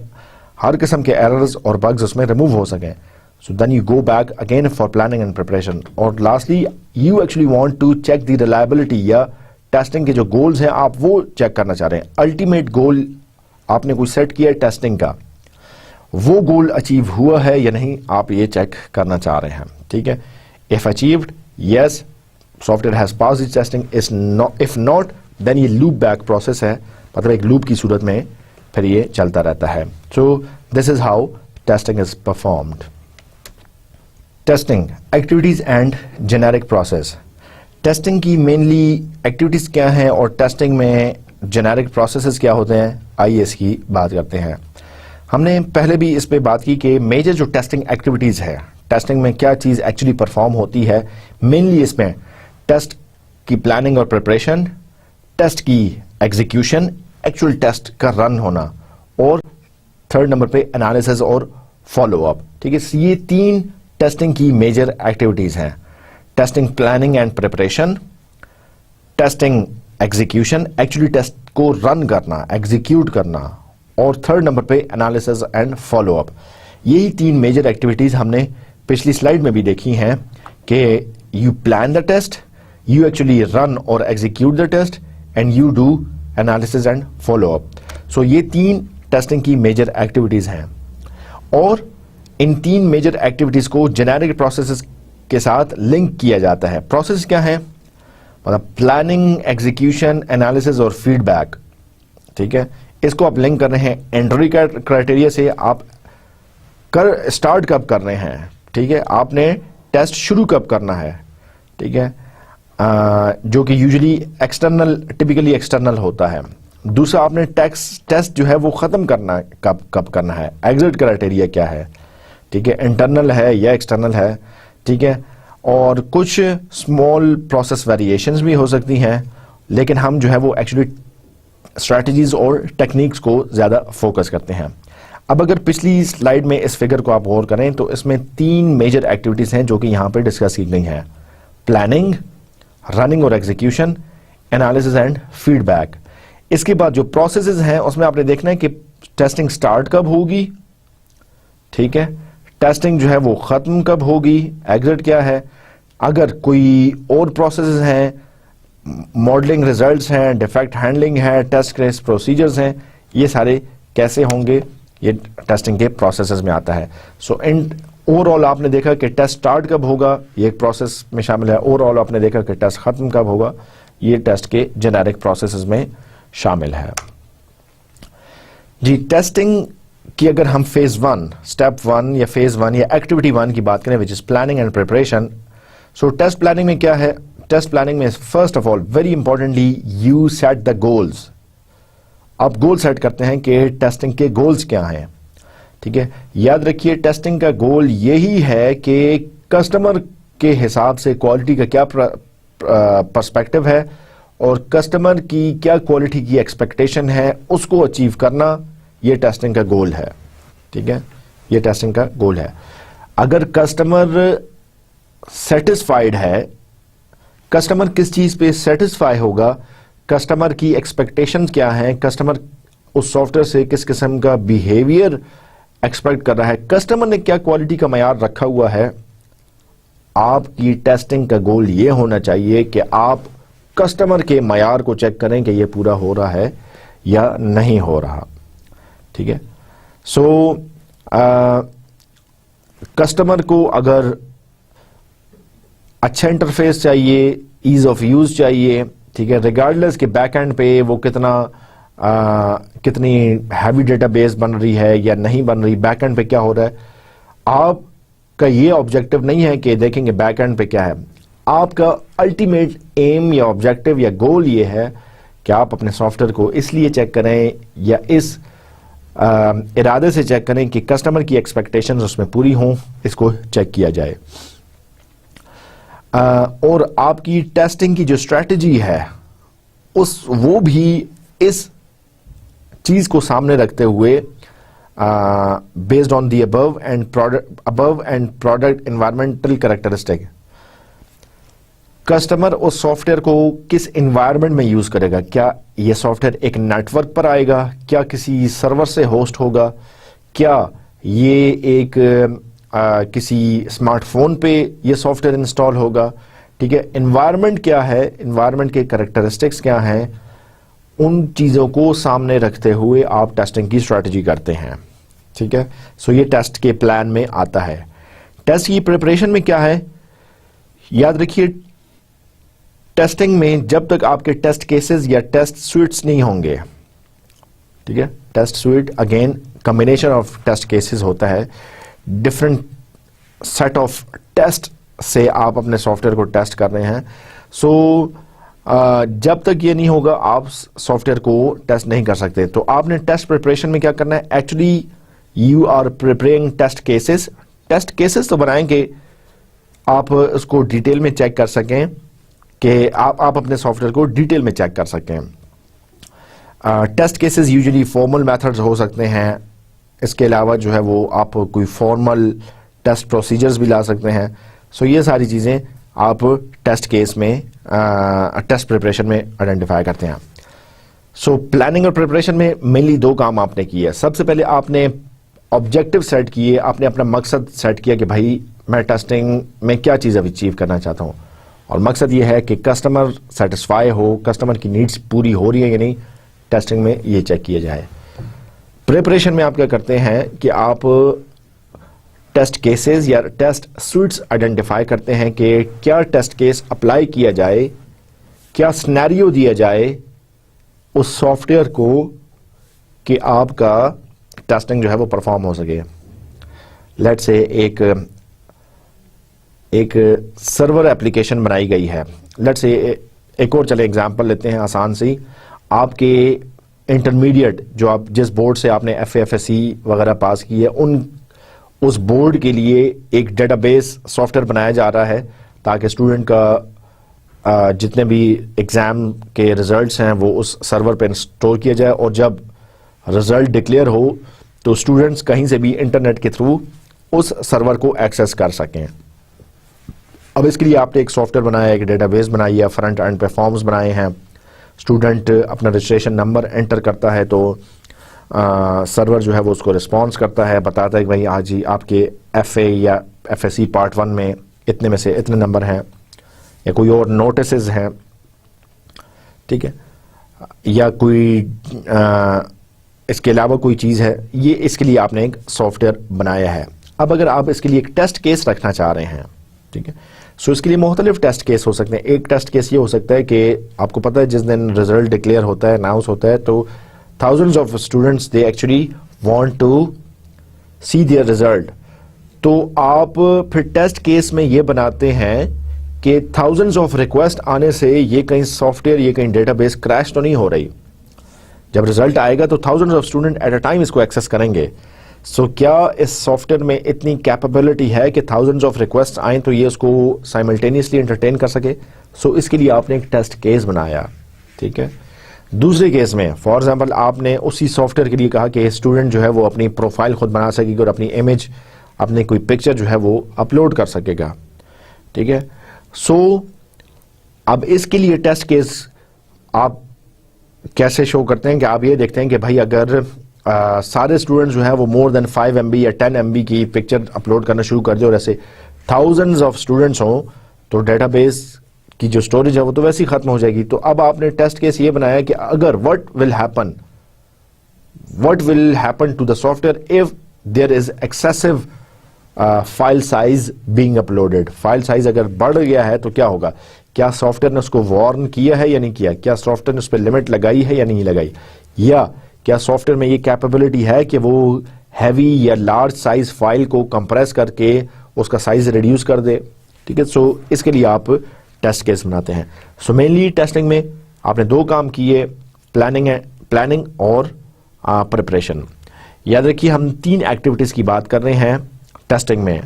हर किस्म के एरर्स और बग्स उसमें रिमूव हो सकें। So then you go back again for planning and preparation. और lastly you actually want to check the reliability, या टेस्टिंग के जो गोल्स हैं आप वो चेक करना चाह रहे हैं। अल्टीमेट गोल आपने कोई सेट किया है टेस्टिंग का, वो गोल अचीव हुआ है या नहीं, आप ये चेक करना चाह रहे हैं, ठीक है। If achieved, yes, software has passed its testing, if not then ये लूप बैक प्रोसेस है, मतलब एक लूप की सूरत में फिर ये चलता रहता है। सो this is how testing is performed. Testing activities and generic process. Testing की मेनली एक्टिविटीज क्या हैं और टेस्टिंग में जेनेरिक प्रोसेसेस क्या होते हैं, आइए इसकी बात करते हैं। हमने पहले भी इस पे बात की कि मेजर जो टेस्टिंग एक्टिविटीज है, टेस्टिंग में क्या चीज एक्चुअली परफॉर्म होती है, मेनली इसमें टेस्ट की प्लानिंग और प्रिपरेशन, टेस्ट की एग्जीक्यूशन, एक्चुअल टेस्ट का रन होना, और थर्ड नंबर पे एनालिसिस और फॉलोअप, ठीक है। ये 3 टेस्टिंग की मेजर एक्टिविटीज हैं। Testing planning and preparation, testing execution, actually test को रन करना, एग्जीक्यूट करना, और थर्ड नंबर पे एनालिसिस एंड फॉलोअप। यही 3 मेजर एक्टिविटीज हमने पिछली स्लाइड में भी देखी हैं कि you plan the test, you actually run और execute the test, and you do analysis and follow up. So ये 3 टेस्टिंग की मेजर एक्टिविटीज हैं, और इन 3 मेजर एक्टिविटीज को जेनेरिक प्रोसेसेस के साथ लिंक किया जाता है। प्रोसेस क्या है, मतलब प्लानिंग, एग्जीक्यूशन, एनालिसिस और फीडबैक, ठीक है। इसको आप लिंक कर रहे हैं एंट्री क्राइटेरिया से। आप स्टार्ट कब कर रहे हैं, ठीक है, आपने टेस्ट शुरू कब करना है, ठीक है, जो कि यूजुअली एक्सटर्नल, टिपिकली एक्सटर्नल होता है। दूसरा, आपने टेस्ट जो है वो खत्म करना कब करना है, एग्जिट क्राइटेरिया क्या है, ठीक है, इंटरनल है या एक्सटर्नल है, ठीक है। और कुछ स्मॉल प्रोसेस वेरिएशंस भी हो सकती हैं, लेकिन हम जो है वो एक्चुअली स्ट्रैटेजीज और टेक्निक्स को ज़्यादा फोकस करते हैं। अब अगर पिछली स्लाइड में इस फिगर को आप गौर करें तो इसमें 3 मेजर एक्टिविटीज़ हैं जो कि यहाँ पे डिस्कस की गई हैं: प्लानिंग, रनिंग और एग्जीक्यूशन, एनालिसिस एंड फीडबैक। इसके बाद जो प्रोसेसेस हैं उसमें आपने देखना है कि टेस्टिंग स्टार्ट कब होगी, ठीक है, टेस्टिंग जो है वो ख़त्म कब होगी, एग्जिट क्या है, अगर कोई और प्रोसेसेस हैं, मॉडलिंग रिजल्ट्स हैं, डिफेक्ट हैंडलिंग है, टेस्ट केस प्रोसीजर्स हैं, ये सारे कैसे होंगे, ये टेस्टिंग के प्रोसेसेस में आता है। सो इन ओवरऑल आपने देखा कि टेस्ट स्टार्ट कब होगा, ये एक प्रोसेस में शामिल है। ओवरऑल आपने देखा कि टेस्ट खत्म कब होगा, ये टेस्ट के जेनेरिक प्रोसेसेस में शामिल है। जी, टेस्टिंग की अगर हम फेज 1, स्टेप 1 या फेज 1 या एक्टिविटी 1 की बात करें, which is planning and preparation. So test planning में क्या है? टेस्ट प्लानिंग में first of all very importantly you set the goals. आप गोल सेट करते हैं कि टेस्टिंग के गोल्स क्या हैं, ठीक है। याद रखिए टेस्टिंग का गोल यही है कि कस्टमर के हिसाब से क्वालिटी का क्या पर्सपेक्टिव है और कस्टमर की क्या क्वालिटी की एक्सपेक्टेशन है, उसको अचीव करना, ये टेस्टिंग का गोल है, ठीक है, ये टेस्टिंग का गोल है। अगर कस्टमर सेटिस्फाइड है, कस्टमर किस चीज पे सेटिस्फाई होगा, कस्टमर की एक्सपेक्टेशंस क्या है, कस्टमर उस सॉफ्टवेयर से किस किस्म का बिहेवियर एक्सपेक्ट कर रहा है, कस्टमर ने क्या क्वालिटी का मयार रखा हुआ है, आपकी टेस्टिंग का गोल ये होना चाहिए कि आप कस्टमर के मयार को चेक करें कि ये पूरा हो रहा है या नहीं हो रहा, ठीक है। सो कस्टमर को अगर अच्छा इंटरफेस चाहिए, ईज ऑफ यूज चाहिए, ठीक है, रिगार्डलेस के बैक एंड पे वो कितनी हैवी डेटाबेस बन रही है या नहीं बन रही, बैक एंड पे क्या हो रहा है, आपका ये ऑब्जेक्टिव नहीं है कि देखेंगे बैक एंड पे क्या है। आपका अल्टीमेट एम या ऑब्जेक्टिव या गोल ये है कि आप अपने सॉफ्टवेयर को इसलिए चेक करें या इस इरादे से चेक करें कि कस्टमर की एक्सपेक्टेशंस उसमें पूरी हों, इसको चेक किया जाए। और आपकी टेस्टिंग की जो स्ट्रेटजी है वो भी इस चीज को सामने रखते हुए based on the above and product environmental characteristic, customer उस सॉफ्टवेयर को किस एनवायरनमेंट में यूज करेगा, क्या ये सॉफ्टवेयर एक नेटवर्क पर आएगा, क्या किसी सर्वर से होस्ट होगा, क्या ये एक किसी स्मार्टफोन पे ये सॉफ्टवेयर इंस्टॉल होगा, ठीक है। एनवायरनमेंट क्या है, एनवायरनमेंट के कैरेक्टरिस्टिक्स क्या हैं, उन चीज़ों को सामने रखते हुए आप टेस्टिंग की स्ट्रैटेजी करते हैं, ठीक है। सो ये टेस्ट के प्लान में आता है। टेस्ट की प्रिपरेशन में क्या है, याद रखिए टेस्टिंग में जब तक आपके टेस्ट केसेस या टेस्ट स्यूट्स नहीं होंगे, ठीक है, test suite again combination of test cases होता है, डिफरेंट सेट ऑफ टेस्ट से आप अपने सॉफ्टवेयर को टेस्ट कर रहे हैं। सो जब तक ये नहीं होगा आप सॉफ्टवेयर को टेस्ट नहीं कर सकते। तो आपने टेस्ट प्रिपरेशन में क्या करना है, actually you are preparing test cases. Test cases तो बनाएंगे आप उसको डिटेल में चेक कर सकें कि आप अपने सॉफ्टवेयर को डिटेल में चेक कर सकें। Test cases usually formal methods हो सकते हैं, इसके अलावा जो है वो आप कोई फॉर्मल टेस्ट प्रोसीजर्स भी ला सकते हैं। सो ये सारी चीज़ें आप टेस्ट केस में टेस्ट प्रिपरेशन में आइडेंटिफाई करते हैं। सो प्लानिंग और प्रिपरेशन में मेनली 2 काम आपने किए। सबसे पहले आपने ऑब्जेक्टिव सेट किए, आपने अपना मकसद सेट किया कि भाई मैं टेस्टिंग में क्या चीज़ अचीव करना चाहता हूँ, और मकसद ये है कि कस्टमर सेटिस्फाई हो, कस्टमर की नीड्स पूरी हो रही है या नहीं, टेस्टिंग में ये चेक किया जाए। प्रिपरेशन में आप क्या करते हैं कि आप टेस्ट केसेस या टेस्ट स्यूट्स आइडेंटिफाई करते हैं कि क्या टेस्ट केस अप्लाई किया जाए, क्या सिनेरियो दिया जाए उस सॉफ्टवेयर को कि आपका टेस्टिंग जो है वो परफॉर्म हो सके। लेट्स से एक सर्वर एप्लीकेशन बनाई गई है, लेट्स से एक और चले एग्जांपल लेते हैं आसान सी। आपके इंटरमीडिएट जो आप जिस बोर्ड से आपने FAFSC वगैरह पास की है, उस बोर्ड के लिए एक डेटाबेस सॉफ्टवेयर बनाया जा रहा है ताकि स्टूडेंट का जितने भी एग्ज़ाम के रिज़ल्ट्स हैं वो उस सर्वर पर स्टोर किया जाए, और जब रिज़ल्ट डिक्लेयर हो तो स्टूडेंट्स कहीं से भी इंटरनेट के थ्रू उस सर्वर को एक्सेस कर सकें। अब इसके लिए आपने एक सॉफ्टवेयर बनाया है, एक डेटाबेस बनाई है, फ्रंट एंड पे फॉर्म्स बनाए हैं। स्टूडेंट अपना रजिस्ट्रेशन नंबर एंटर करता है तो सर्वर जो है वो उसको रिस्पॉन्स करता है, बताता है कि भाई आज ही आपके FA या FSC पार्ट 1 में इतने में से इतने नंबर हैं, या कोई और नोटिसेस हैं, ठीक है, या कोई इसके अलावा कोई चीज़ है। ये इसके लिए आपने एक सॉफ्टवेयर बनाया है। अब अगर आप इसके लिए एक टेस्ट केस रखना चाह रहे हैं, ठीक है, सो इसके लिए मुख्तलिफ टेस्ट केस हो सकते हैं। एक टेस्ट केस ये हो सकता है कि आपको पता है जिस दिन रिजल्ट डिक्लेयर होता है, अनाउंस होता है, तो thousands of students they actually want to see their result. तो आप फिर टेस्ट केस में ये बनाते हैं कि थाउजेंड्स ऑफ रिक्वेस्ट आने से ये कहीं सॉफ्टवेयर, ये कहीं डेटाबेस क्रैश तो नहीं हो रही। जब रिजल्ट आएगा तो thousands of student at a time इसको एक्सेस करेंगे। सो क्या इस सॉफ्टवेयर में इतनी कैपेबिलिटी है कि थाउजेंड्स ऑफ रिक्वेस्ट आए तो ये उसको साइमल्टेनियसली एंटरटेन कर सके? सो इसके लिए आपने एक टेस्ट केस बनाया, ठीक है। दूसरे केस में फॉर एग्जांपल आपने उसी सॉफ्टवेयर के लिए कहा कि स्टूडेंट जो है वो अपनी प्रोफाइल खुद बना सकेगा और अपनी इमेज, अपनी कोई पिक्चर जो है वो अपलोड कर सकेगा, ठीक है। सो अब इसके लिए टेस्ट केस आप कैसे शो करते हैं कि आप ये देखते हैं कि भाई अगर सारे स्टूडेंट्स जो है वो मोर देन 5 MB या 10 MB की पिक्चर अपलोड करना शुरू कर दे और ऐसे थाउजेंड्स ऑफ स्टूडेंट्स हों तो डेटाबेस की जो स्टोरेज है वो तो वैसे ही खत्म हो जाएगी। तो अब आपने टेस्ट केस ये बनाया कि अगर what will happen to the software if there is excessive file size being uploaded. File size अगर बढ़ गया है तो क्या होगा? क्या सॉफ्टवेयर ने उसको वार्न किया है या नहीं किया? क्या सॉफ्टवेयर ने उस पर लिमिट लगाई है या नहीं लगाई? या क्या सॉफ्टवेयर में ये कैपेबिलिटी है कि वो हैवी या लार्ज साइज फाइल को कंप्रेस करके उसका साइज रिड्यूस कर दे, ठीक है। सो इसके लिए आप टेस्ट केस बनाते हैं। सो मेनली टेस्टिंग में आपने दो काम किए, प्लानिंग और प्रिपरेशन। याद रखिए हम 3 एक्टिविटीज की बात कर रहे हैं टेस्टिंग में,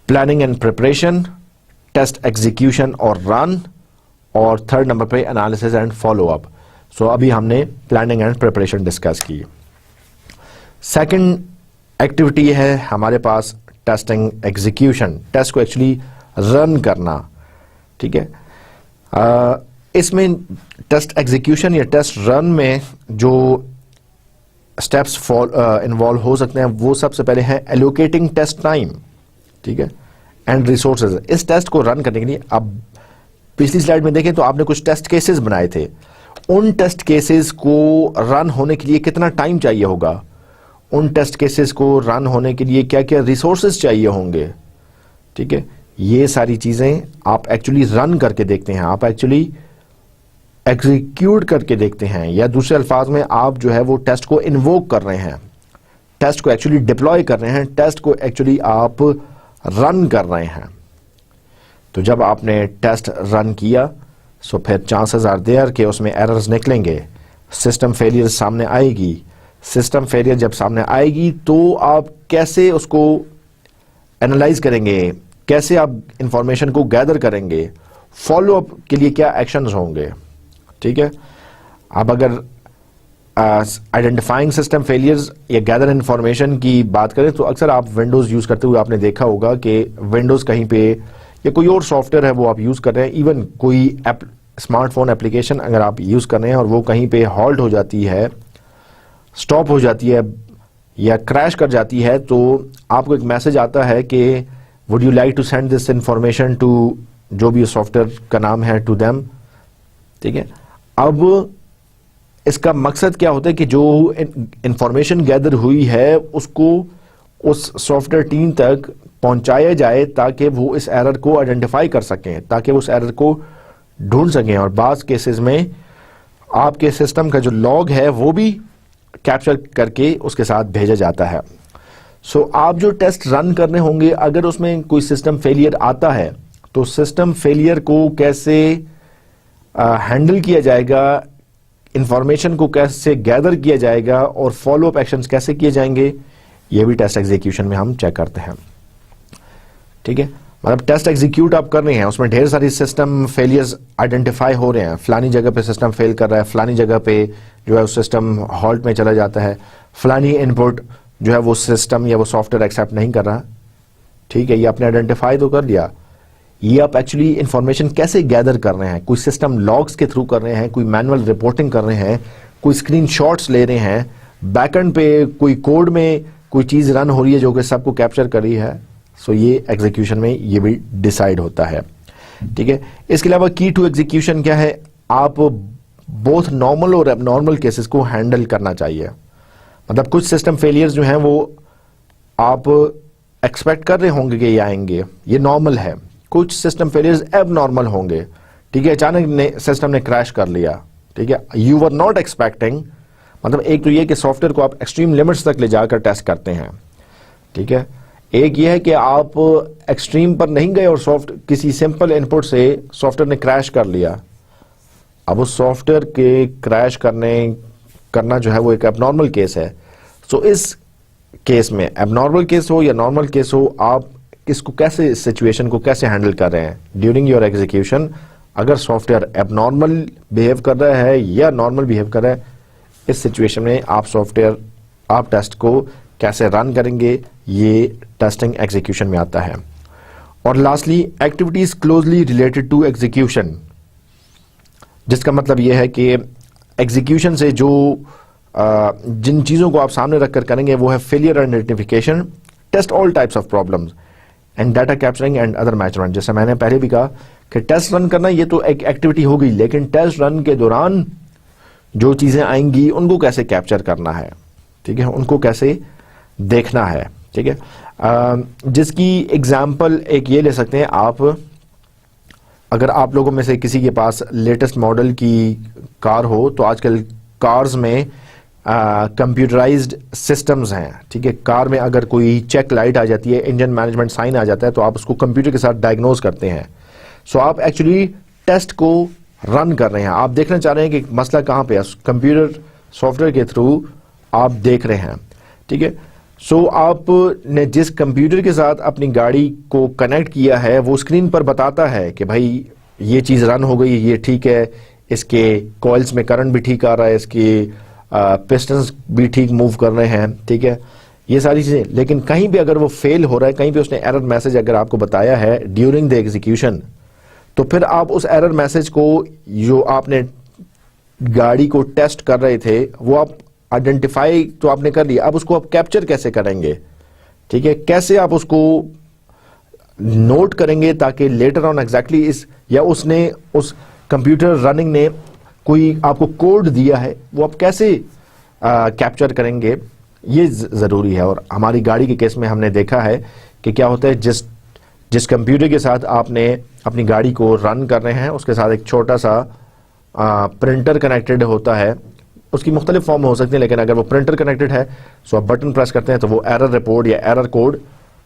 planning and preparation, test execution और रन, और थर्ड नंबर पे analysis and follow up. So अभी हमने प्लानिंग एंड प्रिपरेशन डिस्कस की। सेकंड एक्टिविटी है हमारे पास टेस्टिंग एग्जीक्यूशन, टेस्ट को एक्चुअली रन करना, ठीक है। इसमें टेस्ट एग्जीक्यूशन या टेस्ट रन में जो स्टेप्स इन्वॉल्व हो सकते हैं वो सबसे पहले है एलोकेटिंग टेस्ट टाइम, ठीक है, एंड रिसोर्सेज। इस टेस्ट को रन करने के लिए अब पिछली स्लाइड में देखें तो आपने कुछ टेस्ट केसेस बनाए थे। उन टेस्ट केसेस को रन होने के लिए कितना टाइम चाहिए होगा? उन टेस्ट केसेस को रन होने के लिए क्या क्या रिसोर्सेज चाहिए होंगे, ठीक है। ये सारी चीजें आप एक्चुअली रन करके देखते हैं, आप एक्चुअली एग्जीक्यूट करके देखते हैं, या दूसरे अल्फाज में आप जो है वो टेस्ट को इन्वोक कर रहे हैं, टेस्ट को एक्चुअली डिप्लॉय कर रहे हैं, टेस्ट को एक्चुअली आप रन कर रहे हैं। तो जब आपने टेस्ट रन किया सो फिर चांसेस आर देयर कि उसमें एरर्स निकलेंगे, सिस्टम फेलियर सामने आएगी। सिस्टम फेलियर जब सामने आएगी तो आप कैसे उसको एनालाइज करेंगे, कैसे आप इंफॉर्मेशन को गैदर करेंगे, फॉलो अप के लिए क्या एक्शंस होंगे, ठीक है। अब अगर आइडेंटिफाइंग सिस्टम फेलियर्स या गैदर इंफॉर्मेशन की बात करें तो अक्सर आप विंडोज यूज करते हुए आपने देखा होगा कि विंडोज कहीं पे या कोई और सॉफ्टवेयर है वो आप यूज कर रहे हैं, इवन कोई स्मार्टफोन एप्लीकेशन अगर आप यूज कर रहे हैं और वो कहीं पे हॉल्ट हो जाती है, स्टॉप हो जाती है या क्रैश कर जाती है, तो आपको एक मैसेज आता है कि would you like to send this information to जो भी सॉफ्टवेयर का नाम है टू देम, ठीक है। अब इसका मकसद क्या होता है कि जो इंफॉर्मेशन गैदर हुई है उसको उस सॉफ्टवेयर टीम तक पहुंचाया जाए ताकि वो इस एरर को आइडेंटिफाई कर सकें, ताकि वो उस एरर को ढूंढ सकें, और बाज़ केसेस में आपके सिस्टम का जो लॉग है वो भी कैप्चर करके उसके साथ भेजा जाता है। सो आप जो टेस्ट रन करने होंगे, अगर उसमें कोई सिस्टम फेलियर आता है तो सिस्टम फेलियर को कैसे हैंडल किया जाएगा, इंफॉर्मेशन को कैसे गैदर किया जाएगा और फॉलो अप एक्शंस कैसे किए जाएंगे, ये भी टेस्ट एग्जीक्यूशन में हम चेक करते हैं, ठीक है। मतलब टेस्ट एग्जीक्यूट आप कर रहे हैं, उसमें ढेर सारी सिस्टम फेलियर्स आइडेंटिफाई हो रहे हैं, फलानी जगह पे सिस्टम फेल कर रहा है, फलानी जगह पे जो है उस सिस्टम हॉल्ट में चला जाता है, फलानी इनपुट जो है वो सिस्टम या वो सॉफ्टवेयर एक्सेप्ट नहीं कर रहा। ठीक है, ये आपने आइडेंटिफाई तो कर लिया। ये आप एक्चुअली इंफॉर्मेशन कैसे गैदर कर रहे हैं, कोई सिस्टम लॉग्स के थ्रू कर रहे हैं, कोई मैनुअल रिपोर्टिंग कर रहे हैं, कोई स्क्रीनशॉट्स ले रहे हैं, बैकएंड पे कोई कोड में कोई चीज़ रन हो रही है जो कि सबको कैप्चर कर रही है। सो ये एग्जीक्यूशन में ये भी डिसाइड होता है। ठीक है, इसके अलावा की टू एग्जीक्यूशन क्या है, आप बोथ नॉर्मल और एबनॉर्मल केसेस को हैंडल करना चाहिए। मतलब कुछ सिस्टम फेलियर्स जो हैं वो आप एक्सपेक्ट कर रहे होंगे कि ये आएंगे, ये नॉर्मल है। कुछ सिस्टम फेलियर्स एबनॉर्मल होंगे। ठीक है, अचानक सिस्टम ने क्रैश कर लिया। ठीक है, यू वर नॉट एक्सपेक्टिंग। मतलब एक तो ये कि सॉफ्टवेयर को आप एक्सट्रीम लिमिट्स तक ले जाकर टेस्ट करते हैं। ठीक है, एक ये है कि आप एक्सट्रीम पर नहीं गए और किसी सिंपल इनपुट से सॉफ्टवेयर ने क्रैश कर लिया। अब उस सॉफ्टवेयर के क्रैश करना जो है वो एक एबनॉर्मल केस है। सो इस केस में एबनॉर्मल केस हो या नॉर्मल केस हो, आप इसको कैसे, इस सिचुएशन को कैसे हैंडल कर रहे हैं ड्यूरिंग योर एग्जीक्यूशन। अगर सॉफ्टवेयर एबनॉर्मल बिहेव कर रहा है या नॉर्मल बिहेव कर रहा है, इस सिचुएशन में आप टेस्ट को कैसे रन करेंगे, ये टेस्टिंग एग्जीक्यूशन में आता है। और lastly, activities closely related to execution, जिसका मतलब यह है कि एग्जीक्यूशन से जो जिन चीज़ों को आप सामने रखकर करेंगे वो है failure identification, test all types of problems and data capturing and other measurement. जैसे मैंने पहले भी कहा कि टेस्ट रन करना ये तो एक एक्टिविटी हो गई, लेकिन टेस्ट रन के दौरान जो चीज़ें आएंगी उनको कैसे कैप्चर करना है। ठीक है, उनको कैसे देखना है। ठीक है, जिसकी एग्जाम्पल एक ये ले सकते हैं आप, अगर आप लोगों में से किसी के पास लेटेस्ट मॉडल की कार हो तो आजकल कार्स में कंप्यूटराइज्ड सिस्टम्स हैं। ठीक है, कार में अगर कोई चेक लाइट आ जाती है, इंजन मैनेजमेंट साइन आ जाता है, तो आप उसको कंप्यूटर के साथ डायग्नोज करते हैं। सो आप एक्चुअली टेस्ट को रन कर रहे हैं, आप देखना चाह रहे हैं कि मसला कहाँ पे है, कंप्यूटर सॉफ्टवेयर के थ्रू आप देख रहे हैं। ठीक है, सो आपने जिस कंप्यूटर के साथ अपनी गाड़ी को कनेक्ट किया है वो स्क्रीन पर बताता है कि भाई ये चीज़ रन हो गई, ये ठीक है, इसके कॉइल्स में करंट भी ठीक आ रहा है, इसके पिस्टन्स भी ठीक मूव कर रहे हैं। ठीक है, ये सारी चीज़ें। लेकिन कहीं भी अगर वो फेल हो रहा है, कहीं पे उसने एरर मैसेज अगर आपको बताया है ड्यूरिंग द एग्जीक्यूशन, तो फिर आप उस एरर मैसेज को, जो आपने गाड़ी को टेस्ट कर रहे थे, वो आप आइडेंटिफाई तो आपने कर लिया, अब उसको आप कैप्चर कैसे करेंगे। ठीक है, कैसे आप उसको नोट करेंगे ताकि लेटर ऑन एग्जैक्टली उसने उस कंप्यूटर रनिंग ने कोई आपको कोड दिया है, वो आप कैसे कैप्चर करेंगे, ये ज़रूरी है। और हमारी गाड़ी के केस में हमने देखा है कि क्या होता है, जिस कंप्यूटर के साथ आपने अपनी गाड़ी को रन कर रहे हैं उसके साथ एक छोटा सा प्रिंटर कनेक्टेड होता है। उसकी मुख्तलिफ फॉर्म हो सकती है, लेकिन अगर वो प्रिंटर कनेक्टेड है सो आप बटन प्रेस करते हैं तो वो एरर रिपोर्ट या एरर कोड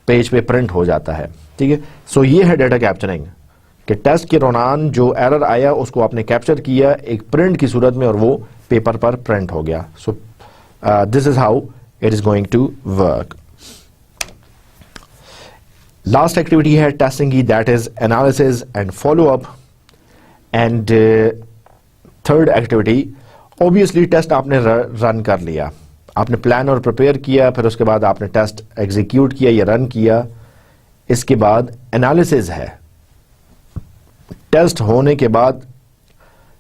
पेज पे प्रिंट हो जाता है। ठीक है, सो ये है डाटा कैप्चरिंग, कि टेस्ट के दौरान जो एरर आया उसको आपने कैप्चर किया एक प्रिंट की सूरत में और वो पेपर पर प्रिंट हो गया। So this is how it is going to work. Last activity है टेस्टिंग की, that is analysis and follow up. And third activity, obviously test आपने रन कर लिया, आपने प्लान और प्रिपेयर किया, फिर उसके बाद आपने टेस्ट एग्जीक्यूट किया या रन किया। इसके बाद एनालिसिस है, टेस्ट होने के बाद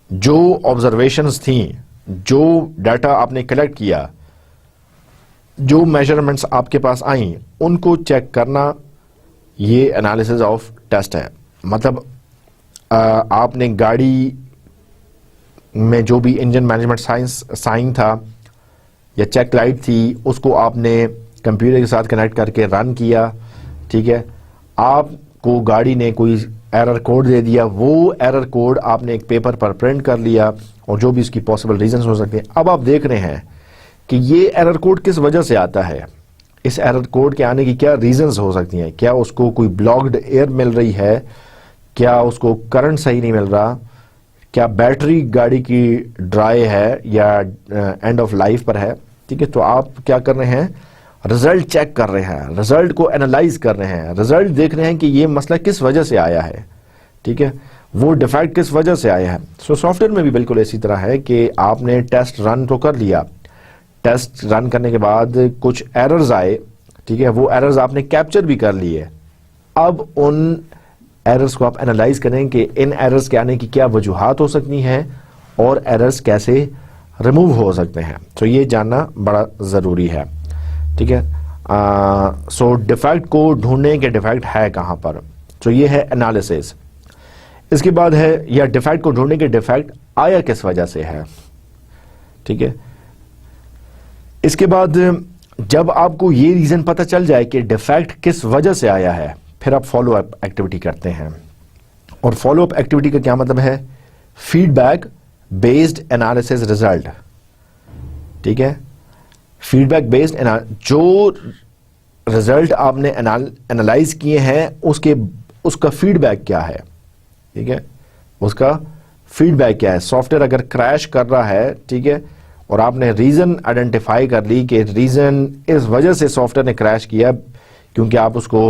जो ऑब्जर्वेशंस थी, जो डाटा आपने कलेक्ट किया, जो मेजरमेंट्स आपके पास आई, उनको चेक करना, ये एनालिसिस ऑफ टेस्ट है। मतलब आपने गाड़ी में जो भी इंजन मैनेजमेंट साइन था या चेक लाइट थी, उसको आपने कंप्यूटर के साथ कनेक्ट करके रन किया। ठीक है, आपको गाड़ी ने कोई एरर कोड दे दिया, वो एरर कोड आपने एक पेपर पर प्रिंट कर लिया और जो भी इसकी पॉसिबल रीजंस हो सकते हैं। अब आप देख रहे हैं कि ये एरर कोड किस वजह से आता है, इस एरर कोड के आने की क्या रीजंस हो सकती हैं। क्या उसको कोई ब्लॉक्ड एयर मिल रही है, क्या उसको करंट सही नहीं मिल रहा, क्या बैटरी गाड़ी की ड्राई है या एंड ऑफ लाइफ पर है। ठीक है, तो आप क्या कर रहे हैं, रिजल्ट चेक कर रहे हैं, रिजल्ट को एनालाइज कर रहे हैं, रिजल्ट देख रहे हैं कि ये मसला किस वजह से आया है, ठीक है, वो डिफेक्ट किस वजह से आया है। सो सॉफ्टवेयर में भी बिल्कुल इसी तरह है कि आपने टेस्ट रन तो कर लिया, टेस्ट रन करने के बाद कुछ एरर्स आए, ठीक है, वो एरर्स आपने कैप्चर भी कर लिए। अब उन एरर्स को आप एनालाइज करें कि इन एरर्स के आने की क्या वजूहात हो सकती हैं और एरर्स कैसे रिमूव हो सकते हैं। तो ये जानना बड़ा ज़रूरी है, ठीक है। सो डिफेक्ट को ढूंढने के डिफेक्ट है कहाँ पर, तो ये है एनालिसिस। इसके बाद है या डिफेक्ट को ढूंढने के डिफेक्ट आया किस वजह से है, ठीक है। इसके बाद जब आपको ये रीजन पता चल जाए कि डिफेक्ट किस वजह से आया है, फिर आप फॉलो अप एक्टिविटी करते हैं। और फॉलो अप एक्टिविटी का क्या मतलब है, फीडबैक बेस्ड एनालिसिस रिजल्ट, ठीक है। फीडबैक बेस्ड जो रिजल्ट आपने एनालाइज किए हैं उसका फीडबैक क्या है, ठीक है, उसका फीडबैक क्या है। सॉफ्टवेयर अगर क्रैश कर रहा है, ठीक है, और आपने रीजन आइडेंटिफाई कर ली कि रीजन इस वजह से सॉफ्टवेयर ने क्रैश किया क्योंकि आप उसको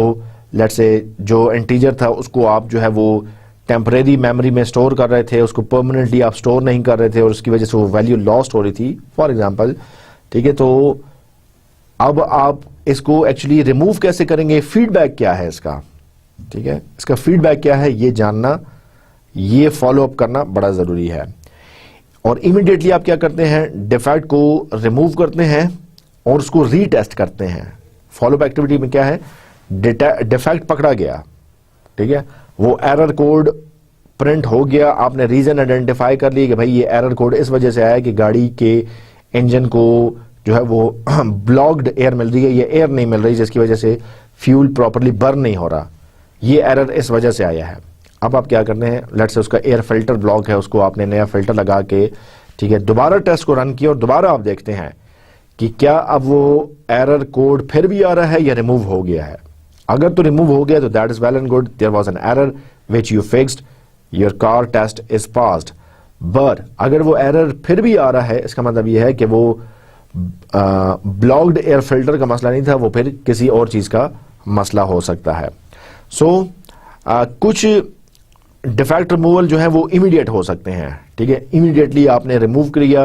लेट्स से जो इंटीजर था उसको आप जो है वो टेम्परेरी मेमोरी में स्टोर कर रहे थे, उसको परमानेंटली आप स्टोर नहीं कर रहे थे और उसकी वजह से वो वैल्यू लॉस्ट हो रही थी फॉर एग्जांपल, ठीक है। तो अब आप इसको एक्चुअली रिमूव कैसे करेंगे, फीडबैक क्या है इसका, ठीक है, इसका फीडबैक क्या है ये जानना, ये फॉलो अप करना बड़ा जरूरी है। और इमीडिएटली आप क्या करते हैं, डिफेक्ट को रिमूव करते हैं और उसको रीटेस्ट करते हैं। फॉलो अप एक्टिविटी में क्या है, डिफेक्ट पकड़ा गया, ठीक है, वो एरर कोड प्रिंट हो गया, आपने रीजन आइडेंटिफाई कर ली कि भाई ये एरर कोड इस वजह से आया कि गाड़ी के इंजन को जो है वो ब्लॉक्ड एयर मिल रही है, ये एयर नहीं मिल रही जिसकी वजह से फ्यूल प्रॉपर्ली बर्न नहीं हो रहा, ये एरर इस वजह से आया है। अब आप क्या करते हैं, लेट्स से उसका एयर फिल्टर ब्लॉक है, उसको आपने नया फिल्टर लगा के, ठीक है, दोबारा टेस्ट को रन किया और दोबारा आप देखते हैं कि क्या अब वो एरर कोड फिर भी आ रहा है या रिमूव हो गया है। अगर तो रिमूव हो गया तो that is well and good, there was an error which you fixed, your car test is passed. But अगर वो एरर फिर भी आ रहा है, इसका मतलब ये है कि वो ब्लॉक्ड एयर फिल्टर का मसला नहीं था, वो फिर किसी और चीज का मसला हो सकता है। सो कुछ डिफेक्ट रिमूवल जो है वो इमीडिएट हो सकते हैं, ठीक है, इमीडिएटली आपने रिमूव किया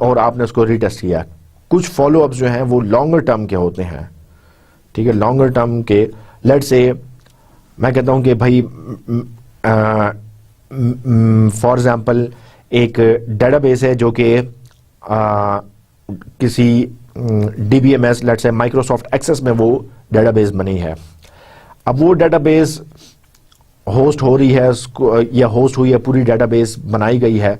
और आपने उसको रीटेस्ट किया। कुछ फॉलो अप्स जो हैं वो लॉन्गर टर्म के होते हैं, ठीक है, लॉन्गर टर्म के, लेट्स से मैं कहता हूं कि भाई फॉर एग्जांपल एक डेटाबेस है जो कि किसी डीबीएमएस लेट्स से माइक्रोसॉफ्ट एक्सेस में वो डेटाबेस बनी है। अब वो डेटाबेस होस्ट हो रही है उसको या होस्ट हुई है, पूरी डेटाबेस बनाई गई है,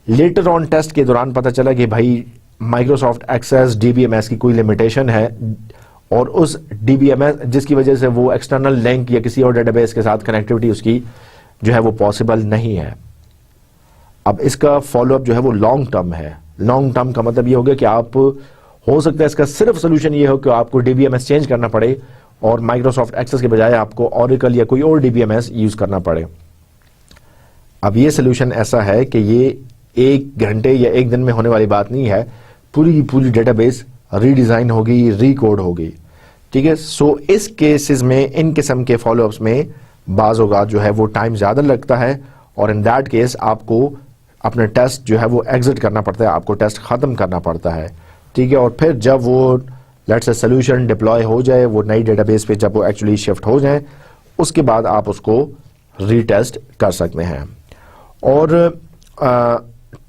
लेटर ऑन टेस्ट के दौरान पता चला कि भाई माइक्रोसॉफ्ट एक्सेस डीबीएमएस की कोई लिमिटेशन है और उस डीबीएमएस जिसकी वजह से वो एक्सटर्नल लिंक या किसी और डेटाबेस के साथ कनेक्टिविटी उसकी जो है वो पॉसिबल नहीं है। अब इसका फॉलोअप जो है वो लॉन्ग टर्म है। लॉन्ग टर्म का मतलब ये हो गया कि आप हो सकता है इसका सिर्फ सोल्यूशन ये हो कि आपको डीबीएमएस चेंज करना पड़े और माइक्रोसॉफ्ट एक्सेस के बजाय आपको ऑरेकल या कोई और डीबीएमएस यूज करना पड़े। अब ये सोल्यूशन ऐसा है कि ये 1 घंटे या 1 दिन में होने वाली बात नहीं है, पूरी की पूरी डेटाबेस रीडिजाइन होगी, रिकोड होगी, ठीक है। सो इस केसेस में, इन किस्म के फॉलोअप्स में बाज़ औक़ात जो है वो टाइम ज़्यादा लगता है और इन दैट केस आपको अपना टेस्ट जो है वो एग्जिट करना पड़ता है, आपको टेस्ट ख़त्म करना पड़ता है, ठीक है। और फिर जब वो लेट्स से सोल्यूशन डिप्लॉय हो जाए, वो नई डेटाबेस पे जब वो एक्चुअली शिफ्ट हो जाए, उसके बाद आप उसको रीटेस्ट कर सकते हैं। और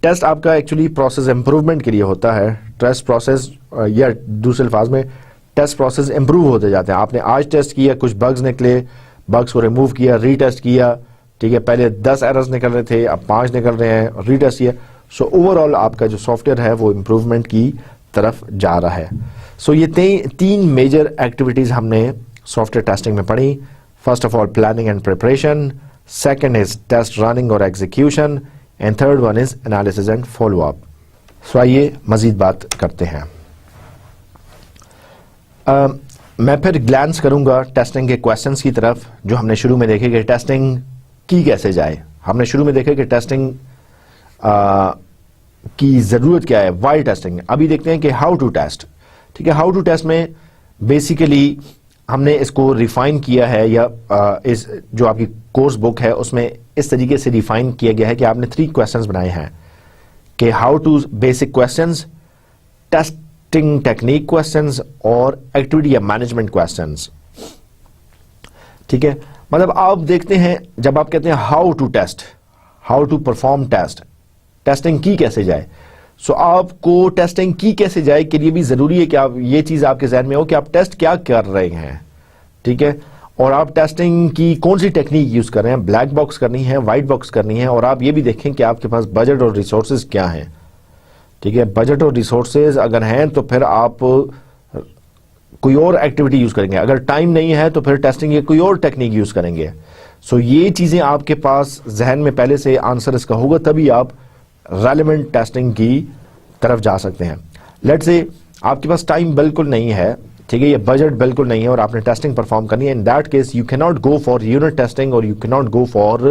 टेस्ट आपका एक्चुअली प्रोसेस इंप्रूवमेंट के लिए होता है। टेस्ट प्रोसेस या दूसरे अल्फाज में टेस्ट प्रोसेस इंप्रूव होते जाते हैं। आपने आज टेस्ट किया, कुछ बग्स निकले, बग्स को रिमूव किया, रीटेस्ट किया, ठीक है, पहले 10 एरर्स निकल रहे थे, अब 5 निकल रहे हैं, रीटेस्ट किया। सो ओवरऑल आपका जो सॉफ्टवेयर है वो इम्प्रूवमेंट की तरफ जा रहा है। सो ये 3 मेजर एक्टिविटीज हमने सॉफ्टवेयर टेस्टिंग में पढ़ी। First of all planning and preparation, second is test running और execution, and third one is analysis and follow up. So आइए मजीद बात करते हैं। मैं फिर ग्लैंस करूंगा टेस्टिंग के क्वेश्चंस की तरफ जो हमने शुरू में देखे कि टेस्टिंग की कैसे जाए। हमने शुरू में देखे कि टेस्टिंग की जरूरत क्या है, वाई टेस्टिंग। अभी देखते हैं कि हाउ टू टेस्ट, ठीक है। हाउ टू टेस्ट में बेसिकली हमने इसको रिफाइन किया है, या इस जो आपकी कोर्स बुक है उसमें इस तरीके से रिफाइन किया गया है कि आपने 3 क्वेश्चंस बनाए हैं कि how to basic questions, testing technique questions और एक्टिविटी या मैनेजमेंट क्वेश्चंस। ठीक है, मतलब आप देखते हैं जब आप कहते हैं how to test, how to perform test, testing की कैसे जाए, सो आपको टेस्टिंग की कैसे जाए के लिए भी जरूरी है कि आप ये चीज आपके जहन में हो कि आप टेस्ट क्या कर रहे हैं। ठीक है, और आप टेस्टिंग की कौन सी टेक्निक यूज कर रहे हैं, ब्लैक बॉक्स करनी है, व्हाइट बॉक्स करनी है, और आप ये भी देखें कि आपके पास बजट और रिसोर्सेज क्या हैं। ठीक है, बजट और रिसोर्सेज अगर हैं तो फिर आप कोई और एक्टिविटी यूज करेंगे, अगर टाइम नहीं है तो फिर टेस्टिंग की कोई और टेक्निक यूज करेंगे। सो ये चीजें आपके पास जहन में पहले से आंसर इसका होगा, तभी आप रेलेवेंट टेस्टिंग की तरफ जा सकते हैं। लेट्स से आपके पास टाइम बिल्कुल नहीं है, ठीक है, ये बजट बिल्कुल नहीं है और आपने टेस्टिंग परफॉर्म करनी है। In that case you can not go for unit testing और you can not go for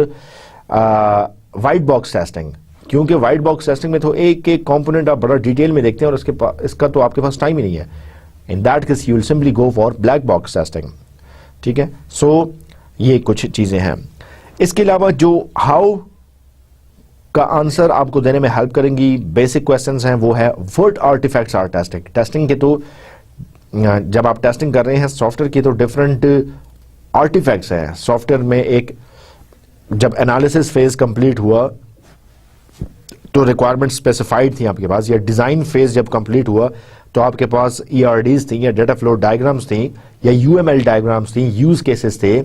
white box testing, क्योंकि व्हाइट बॉक्स टेस्टिंग में तो एक एक कंपोनेंट आप बड़ा डिटेल में देखते हैं और इसका तो आपके पास टाइम ही नहीं है। In that case you will simply go for black box testing. ठीक है, सो ये कुछ चीजें हैं। इसके अलावा जो हाउ का आंसर आपको देने में हेल्प करेंगी बेसिक क्वेश्चंस हैं, वो है what artefacts are testing. Testing के तो जब आप टेस्टिंग कर रहे हैं सॉफ्टवेयर की तो डिफरेंट आर्टिफैक्ट्स हैं सॉफ्टवेयर में। एक जब एनालिसिस फेज कंप्लीट हुआ तो रिक्वायरमेंट स्पेसिफाइड थी आपके पास, या डिजाइन फेज जब कंप्लीट हुआ तो आपके पास ERDs थी या डेटा फ्लो डायग्राम्स थी या UML डायग्राम्स थी, यूज केसेस थे,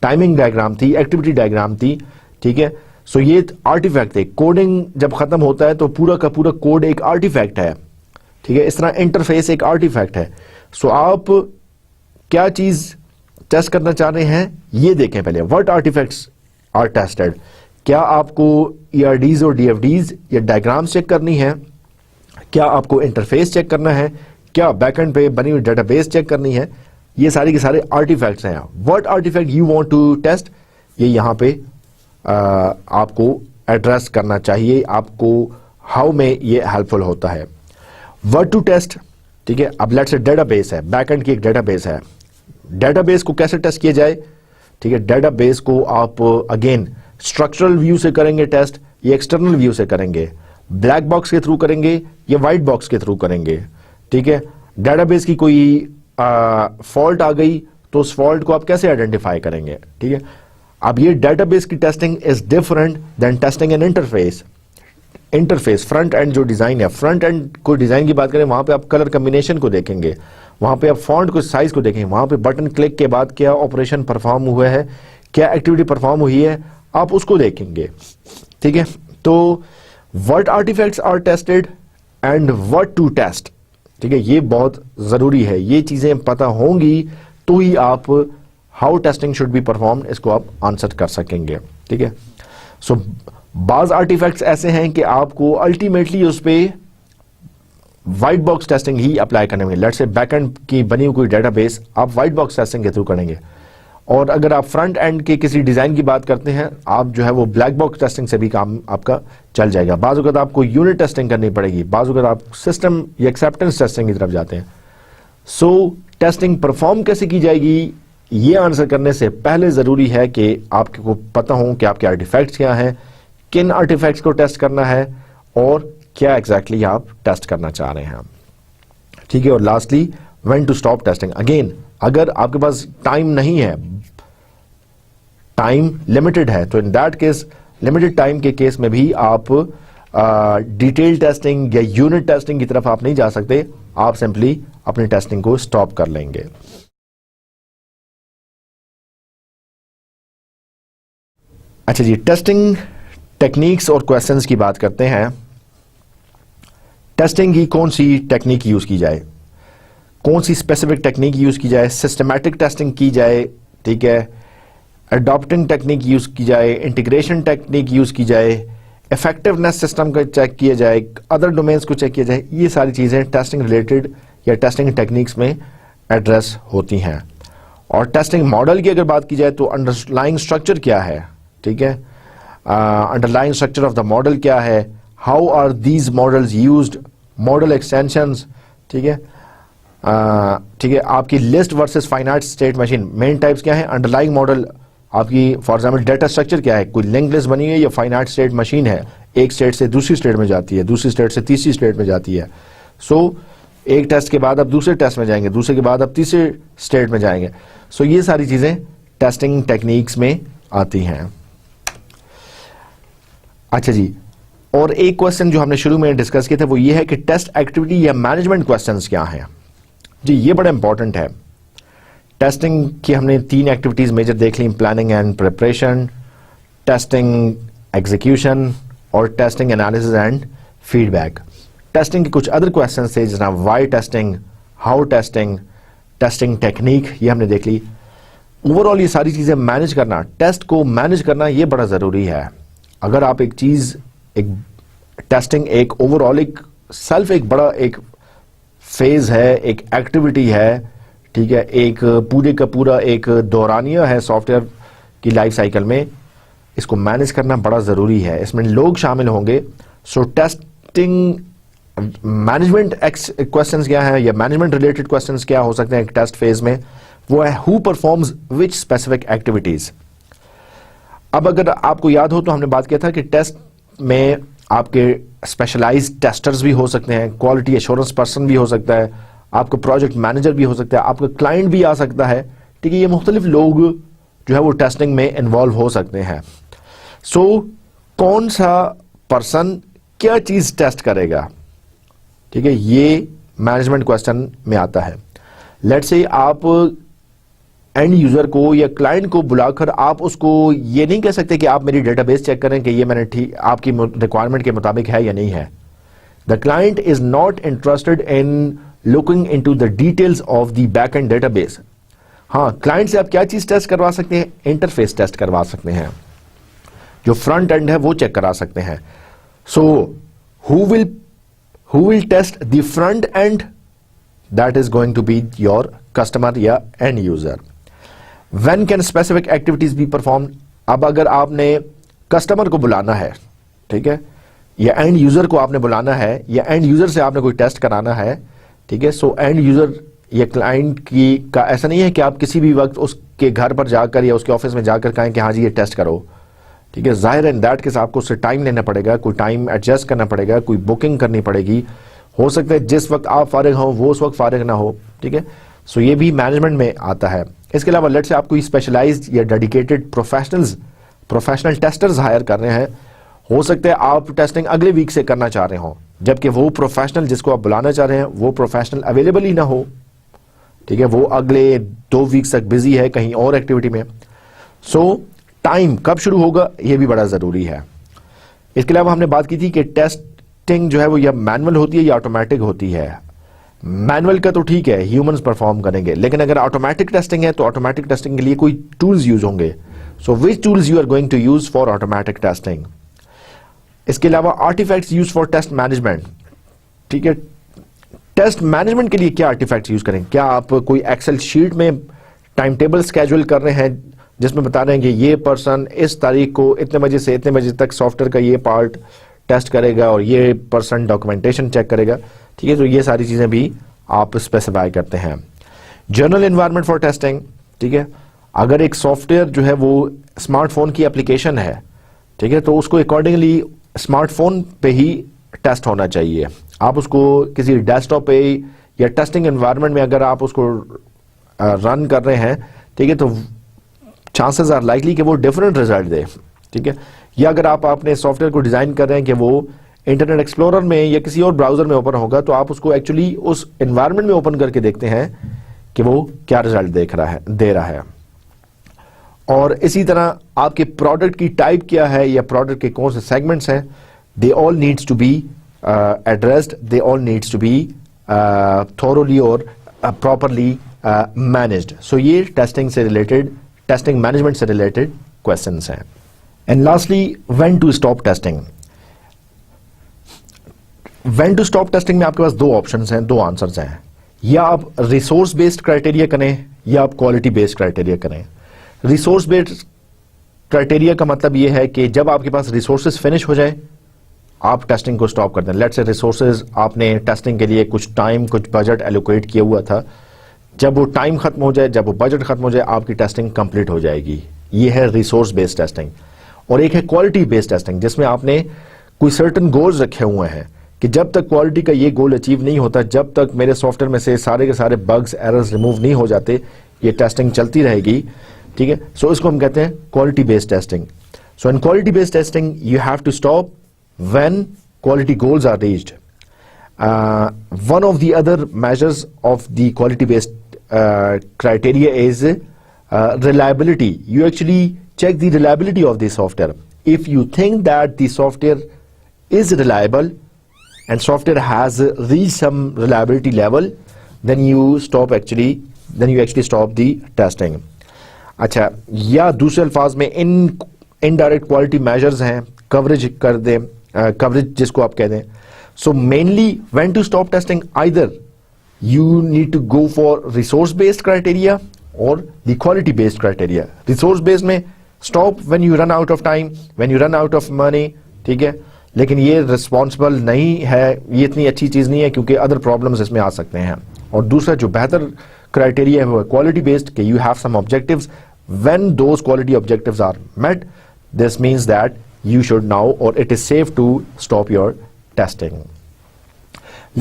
टाइमिंग डायग्राम थी, एक्टिविटी डायग्राम थी। ठीक है, सो ये आर्टिफैक्ट थे। कोडिंग जब खत्म होता है तो पूरा का पूरा कोड एक आर्टिफैक्ट है। ठीक है, इस तरह इंटरफेस एक आर्टिफैक्ट है। सो आप क्या चीज टेस्ट करना चाह रहे हैं ये देखें पहले, व्हाट आर्टिफैक्ट्स आर टेस्टेड। क्या आपको ERDs और DFDs या डायग्राम्स चेक करनी है, क्या आपको इंटरफेस चेक करना है, क्या बैकएंड पे बनी हुई डेटाबेस चेक करनी है, ये सारे के सारे आर्टिफैक्ट्स हैं। What artefact you want to test, ये यहां पे आपको एड्रेस करना चाहिए, आपको हाउ में ये हेल्पफुल होता है। व्हाट टू टेस्ट, ठीक है। अब लेट्स से डेटाबेस है, बैकएंड की एक डेटाबेस है, डेटाबेस को कैसे टेस्ट किया जाए। ठीक है, डेटाबेस को आप अगेन स्ट्रक्चरल व्यू से करेंगे टेस्ट, ये एक्सटर्नल व्यू से करेंगे, ब्लैक बॉक्स के थ्रू करेंगे या व्हाइट बॉक्स के थ्रू करेंगे। ठीक है, डेटाबेस की कोई फॉल्ट आ गई तो उस फॉल्ट को आप कैसे आइडेंटिफाई करेंगे। ठीक है, अब ये डेटाबेस की testing is different than testing an interface. Interface front end जो डिजाइन है, फ्रंट एंड को डिजाइन की बात करें वहां पे आप कलर कॉम्बिनेशन को देखेंगे, वहां पे आप फॉन्ट को साइज को देखेंगे, वहां पे बटन क्लिक के बाद क्या ऑपरेशन परफॉर्म हुआ है, क्या एक्टिविटी परफॉर्म हुई है, आप उसको देखेंगे। ठीक है, तो what artefacts are tested and what to test. ठीक है, ये बहुत जरूरी है, ये चीजें पता होंगी तो ही आप how testing should be perform इसको आप आंसर कर सकेंगे। ठीक है, सो बाज आर्टिफैक्ट्स ऐसे हैं कि आपको अल्टीमेटली उस पे व्हाइट बॉक्स टेस्टिंग ही अप्लाई करने में, लेट्स से बैकएंड की बनी हुई कोई डेटाबेस आप व्हाइट बॉक्स टेस्टिंग के थ्रू करेंगे, और अगर आप फ्रंट एंड के किसी डिजाइन की बात करते हैं आप जो है वो ब्लैक बॉक्स टेस्टिंग से भी काम आपका चल जाएगा। बाज़ वक़्त आपको यूनिट टेस्टिंग करनी पड़ेगी, बाज़ वक़्त आप सिस्टम या एक्सेप्टेंस टेस्टिंग की तरफ जाते हैं। सो टेस्टिंग परफॉर्म कैसे की जाएगी ये आंसर करने से पहले जरूरी है कि आपको पता हो कि आपके आर्टिफैक्ट्स क्या हैं, किन आर्टिफैक्ट्स को टेस्ट करना है और क्या एग्जैक्टली आप टेस्ट करना चाह रहे हैं। ठीक है, और lastly when to stop testing. Again अगर आपके पास टाइम नहीं है, टाइम लिमिटेड है, तो इन दैट केस लिमिटेड टाइम के केस में भी आप डिटेल टेस्टिंग या यूनिट टेस्टिंग की तरफ आप नहीं जा सकते, आप सिंपली अपनी टेस्टिंग को स्टॉप कर लेंगे। अच्छा जी, टेस्टिंग टेक्निक्स और क्वेश्चंस की बात करते हैं। टेस्टिंग की कौन सी टेक्निक यूज की जाए, कौन सी स्पेसिफिक टेक्निक यूज की जाए, सिस्टमैटिक टेस्टिंग की जाए, ठीक है, अडॉप्टिंग टेक्निक यूज की जाए, इंटीग्रेशन टेक्निक यूज की जाए, इफेक्टिवनेस सिस्टम का चेक किया जाए, अदर डोमेन्स को चेक किया जाए, ये सारी चीजें टेस्टिंग रिलेटेड या टेस्टिंग टेक्निक्स में एड्रेस होती हैं। और टेस्टिंग मॉडल की अगर बात की जाए तो अंडरलाइंग स्ट्रक्चर क्या है, ठीक है, underlying structure of the model क्या है, how are these models used, model extensions, ठीक है, ठीक है, आपकी list versus finite state machine, main types क्या है, अंडरलाइंग मॉडल आपकी फॉर एग्जांपल डेटा स्ट्रक्चर क्या है, कोई लिंक लिस्ट बनी है या फाइनाइट स्टेट मशीन है, एक स्टेट से दूसरी स्टेट में जाती है, दूसरी स्टेट से तीसरी स्टेट में जाती है। सो एक टेस्ट के बाद आप दूसरे टेस्ट में जाएंगे, दूसरे के बाद आप तीसरे स्टेट में जाएंगे। सो ये सारी चीजें टेस्टिंग टेक्निक्स में आती हैं। अच्छा जी, और एक क्वेश्चन जो हमने शुरू में डिस्कस किया था वो ये है कि टेस्ट एक्टिविटी या मैनेजमेंट क्वेश्चंस क्या हैं जी। ये बड़ा इंपॉर्टेंट है। टेस्टिंग की हमने 3 एक्टिविटीज मेजर देख ली, planning and preparation, testing execution और testing analysis and feedback. Testing के कुछ अदर क्वेश्चन थे जिस why testing, how testing, testing technique, ये हमने देख ली। ओवरऑल ये सारी चीजें मैनेज करना, टेस्ट को मैनेज करना, ये बड़ा जरूरी है। अगर आप एक चीज, एक टेस्टिंग एक ओवरऑल एक सेल्फ एक बड़ा एक फेज है, एक एक्टिविटी है, ठीक है, एक पूरे का पूरा एक दौरानिया है सॉफ्टवेयर की लाइफ साइकिल में, इसको मैनेज करना बड़ा जरूरी है। इसमें लोग शामिल होंगे। सो टेस्टिंग मैनेजमेंट क्वेश्चंस क्या है या मैनेजमेंट रिलेटेड क्वेश्चंस क्या हो सकते हैं एक टेस्ट फेज में, वो है who performs which specific activities. अब अगर आपको याद हो तो हमने बात किया था कि टेस्ट में आपके स्पेशलाइज्ड टेस्टर्स भी हो सकते हैं, क्वालिटी एश्योरेंस पर्सन भी हो सकता है, आपका प्रोजेक्ट मैनेजर भी हो सकता है, आपका क्लाइंट भी आ सकता है, ठीक है। ये मुख्तलिफ लोग जो है वो टेस्टिंग में इन्वॉल्व हो सकते हैं। सो कौन सा पर्सन क्या चीज टेस्ट करेगा, ठीक है, ये मैनेजमेंट क्वेश्चन में आता है। लेट्स से आप एंड यूजर को या क्लाइंट को बुलाकर आप उसको ये नहीं कह सकते कि आप मेरी डेटाबेस चेक करें कि ये मैंने ठीक आपकी रिक्वायरमेंट के मुताबिक है या नहीं है। The client is not interested in looking into the details of the back and database. हाँ, क्लाइंट से आप क्या चीज टेस्ट करवा सकते हैं, इंटरफेस टेस्ट करवा सकते हैं, जो फ्रंट एंड है वो चेक करा सकते हैं। सो who will test the front end? That is going to be your customer या end user. When can specific activities be performed? अब अगर आपने कस्टमर को बुलाना है, ठीक है, या एंड यूजर को आपने बुलाना है या एंड यूजर से आपने कोई टेस्ट कराना है, ठीक है। सो एंड यूजर या क्लाइंट की का ऐसा नहीं है कि आप किसी भी वक्त उसके घर पर जाकर या उसके ऑफिस में जाकर कहें कि हाँ जी ये टेस्ट करो, ठीक है। जाहिर है इन दैट केस आपको उससे टाइम लेना पड़ेगा, कोई टाइम एडजस्ट करना पड़ेगा, कोई बुकिंग करनी पड़ेगी। हो सकता है जिस वक्त आप फारिग हो वो उस वक्त फारिग ना हो, ठीक है। सो ये भी मैनेजमेंट में आता है। इसके अलावा लेट से आप कोई स्पेशलाइज्ड या डेडिकेटेड प्रोफेशनल टेस्टर्स हायर कर रहे हैं, हो सकता है आप टेस्टिंग अगले वीक से करना चाह रहे हो, जबकि वो प्रोफेशनल जिसको आप बुलाना चाह रहे हैं वो प्रोफेशनल अवेलेबल ही ना हो, ठीक है, वो अगले 2 वीक तक बिजी है कहीं और एक्टिविटी में। सो टाइम कब शुरू होगा ये भी बड़ा जरूरी है। इसके अलावा हमने बात की थी कि टेस्टिंग जो है वो या मैनुअल होती है या ऑटोमेटिक होती है। मैनुअल का तो ठीक है, ह्यूमंस परफॉर्म करेंगे, लेकिन अगर ऑटोमेटिक टेस्टिंग है तो ऑटोमेटिक टेस्टिंग के लिए कोई टूल्स यूज होंगे। So which tools you are going to use for automatic testing. इसके अलावा artifacts use for test management, ठीक है। टेस्ट मैनेजमेंट के लिए क्या आर्टिफैक्ट्स यूज करें, क्या आप कोई एक्सेल शीट में टाइम टेबल स्केड्यूल कर रहे हैं जिसमें बता रहे हैं कि ये पर्सन इस तारीख को इतने बजे से इतने बजे तक सॉफ्टवेयर का ये पार्ट टेस्ट करेगा और ये पर्सन डॉक्यूमेंटेशन चेक करेगा, ठीक है। तो ये सारी चीजें भी आप स्पेसिफाई करते हैं। जनरल एनवायरनमेंट फॉर टेस्टिंग, ठीक है, अगर एक सॉफ्टवेयर जो है वो स्मार्टफोन की एप्लीकेशन है, ठीक है, तो उसको अकॉर्डिंगली स्मार्टफोन पे ही टेस्ट होना चाहिए। आप उसको किसी डेस्कटॉप पे या टेस्टिंग एनवायरनमेंट में अगर आप उसको रन कर रहे हैं, ठीक है, तो चांसेस आर लाइकली कि वो डिफरेंट रिजल्ट दे, ठीक है। या अगर आप अपने सॉफ्टवेयर को डिजाइन कर रहे हैं कि वो इंटरनेट एक्सप्लोरर में या किसी और ब्राउजर में ओपन होगा, तो आप उसको एक्चुअली उस एनवायरनमेंट में ओपन करके देखते हैं कि वो क्या रिजल्ट दे रहा है। और इसी तरह आपके प्रोडक्ट की टाइप क्या है या प्रोडक्ट के कौन से सेगमेंट्स हैं, they all needs to be addressed, they all needs to be thoroughly और प्रॉपरली मैनेज्ड। सो ये टेस्टिंग से रिलेटेड, टेस्टिंग मैनेजमेंट से रिलेटेड क्वेश्चंस हैं। And lastly, when to stop testing. When to stop testing में आपके पास 2 ऑप्शंस हैं, 2 आंसर्स हैं। या आप रिसोर्स बेस्ड क्राइटेरिया करें या आप क्वालिटी बेस्ड क्राइटेरिया करें। रिसोर्स बेस्ड क्राइटेरिया का मतलब यह है कि जब आपके पास रिसोर्सेज फिनिश हो जाए, आप टेस्टिंग को स्टॉप कर दें। लेट्स से रिसोर्सेज आपने टेस्टिंग के लिए कुछ टाइम कुछ बजट एलोकेट किया हुआ था, जब वो टाइम खत्म हो जाए, जब वो बजट खत्म हो जाए, आपकी टेस्टिंग कंप्लीट हो जाएगी। ये है रिसोर्स बेस्ड टेस्टिंग। और एक है क्वालिटी बेस्ड टेस्टिंग, जिसमें आपने कोई सर्टन गोल्स रखे हुए हैं कि जब तक क्वालिटी का ये गोल अचीव नहीं होता, जब तक मेरे सॉफ्टवेयर में से सारे के सारे बग्स एरर्स रिमूव नहीं हो जाते, ये टेस्टिंग चलती रहेगी। ठीक है, सो इसको हम कहते हैं quality based testing. So in quality based testing you have to stop when quality goals are reached. one of the other measures of the quality based criteria is reliability. You actually check the reliability of the software. If you think that the software is reliable and software has reached some reliability level, then you actually stop the testing. अच्छा, या दूसरे अल्फाज में इनडायरेक्ट क्वालिटी मेजर्स हैं, कवरेज कर दें, कवरेज जिसको आप कह दें। So mainly when to stop testing, either you need to go for resource based criteria or the quality based criteria. Resource based में stop when you run out of time, when you run out of money, ठीक है, लेकिन ये रिस्पॉन्सिबल नहीं है, ये इतनी अच्छी चीज़ नहीं है क्योंकि अदर प्रॉब्लम्स इसमें आ सकते हैं। और दूसरा जो बेहतर क्राइटेरिया है वो क्वालिटी बेस्ड, कि you have some objectives, when those quality objectives are met, this means that you should now, or it is safe to stop your testing.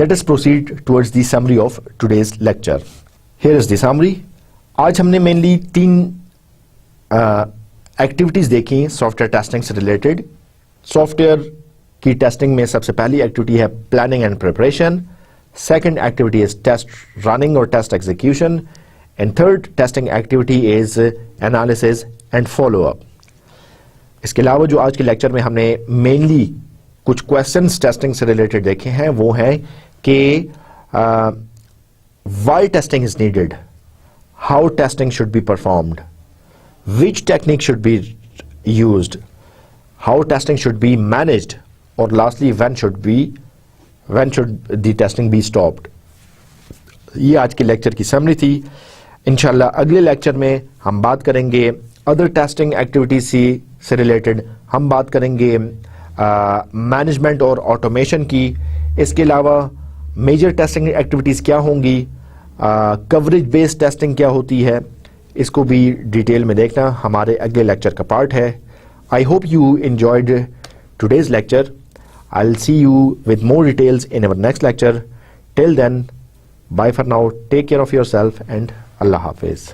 Let us proceed towards the summary of today's lecture. Here is the summary. आज हमने mainly 3 एक्टिविटीज देखी सॉफ्टवेयर टेस्टिंग से रिलेटेड। सॉफ्टवेयर की टेस्टिंग में सबसे पहली एक्टिविटी है planning and preparation, second activity is test running और test execution, and third testing activity is analysis and follow up. इसके अलावा जो आज के लेक्चर में हमने मेनली कुछ क्वेश्चंस टेस्टिंग से रिलेटेड देखे हैं वो है कि why testing is needed, how testing should be performed, which technique should be used, how testing should be managed, or lastly when should the testing be stopped. ये आज के लेक्चर की समरी थी। इंशाल्लाह अगले लेक्चर में हम बात करेंगे अदर टेस्टिंग एक्टिविटीज से रिलेटेड, हम बात करेंगे मैनेजमेंट और ऑटोमेशन की। इसके अलावा मेजर टेस्टिंग एक्टिविटीज क्या होंगी, कवरेज बेस्ड टेस्टिंग क्या होती है, इसको भी डिटेल में देखना हमारे अगले लेक्चर का पार्ट है। I hope you enjoyed today's lecture. I will see you with more details in our next lecture. Till then, bye for now, take care of yourself and अल्लाह हाफिज।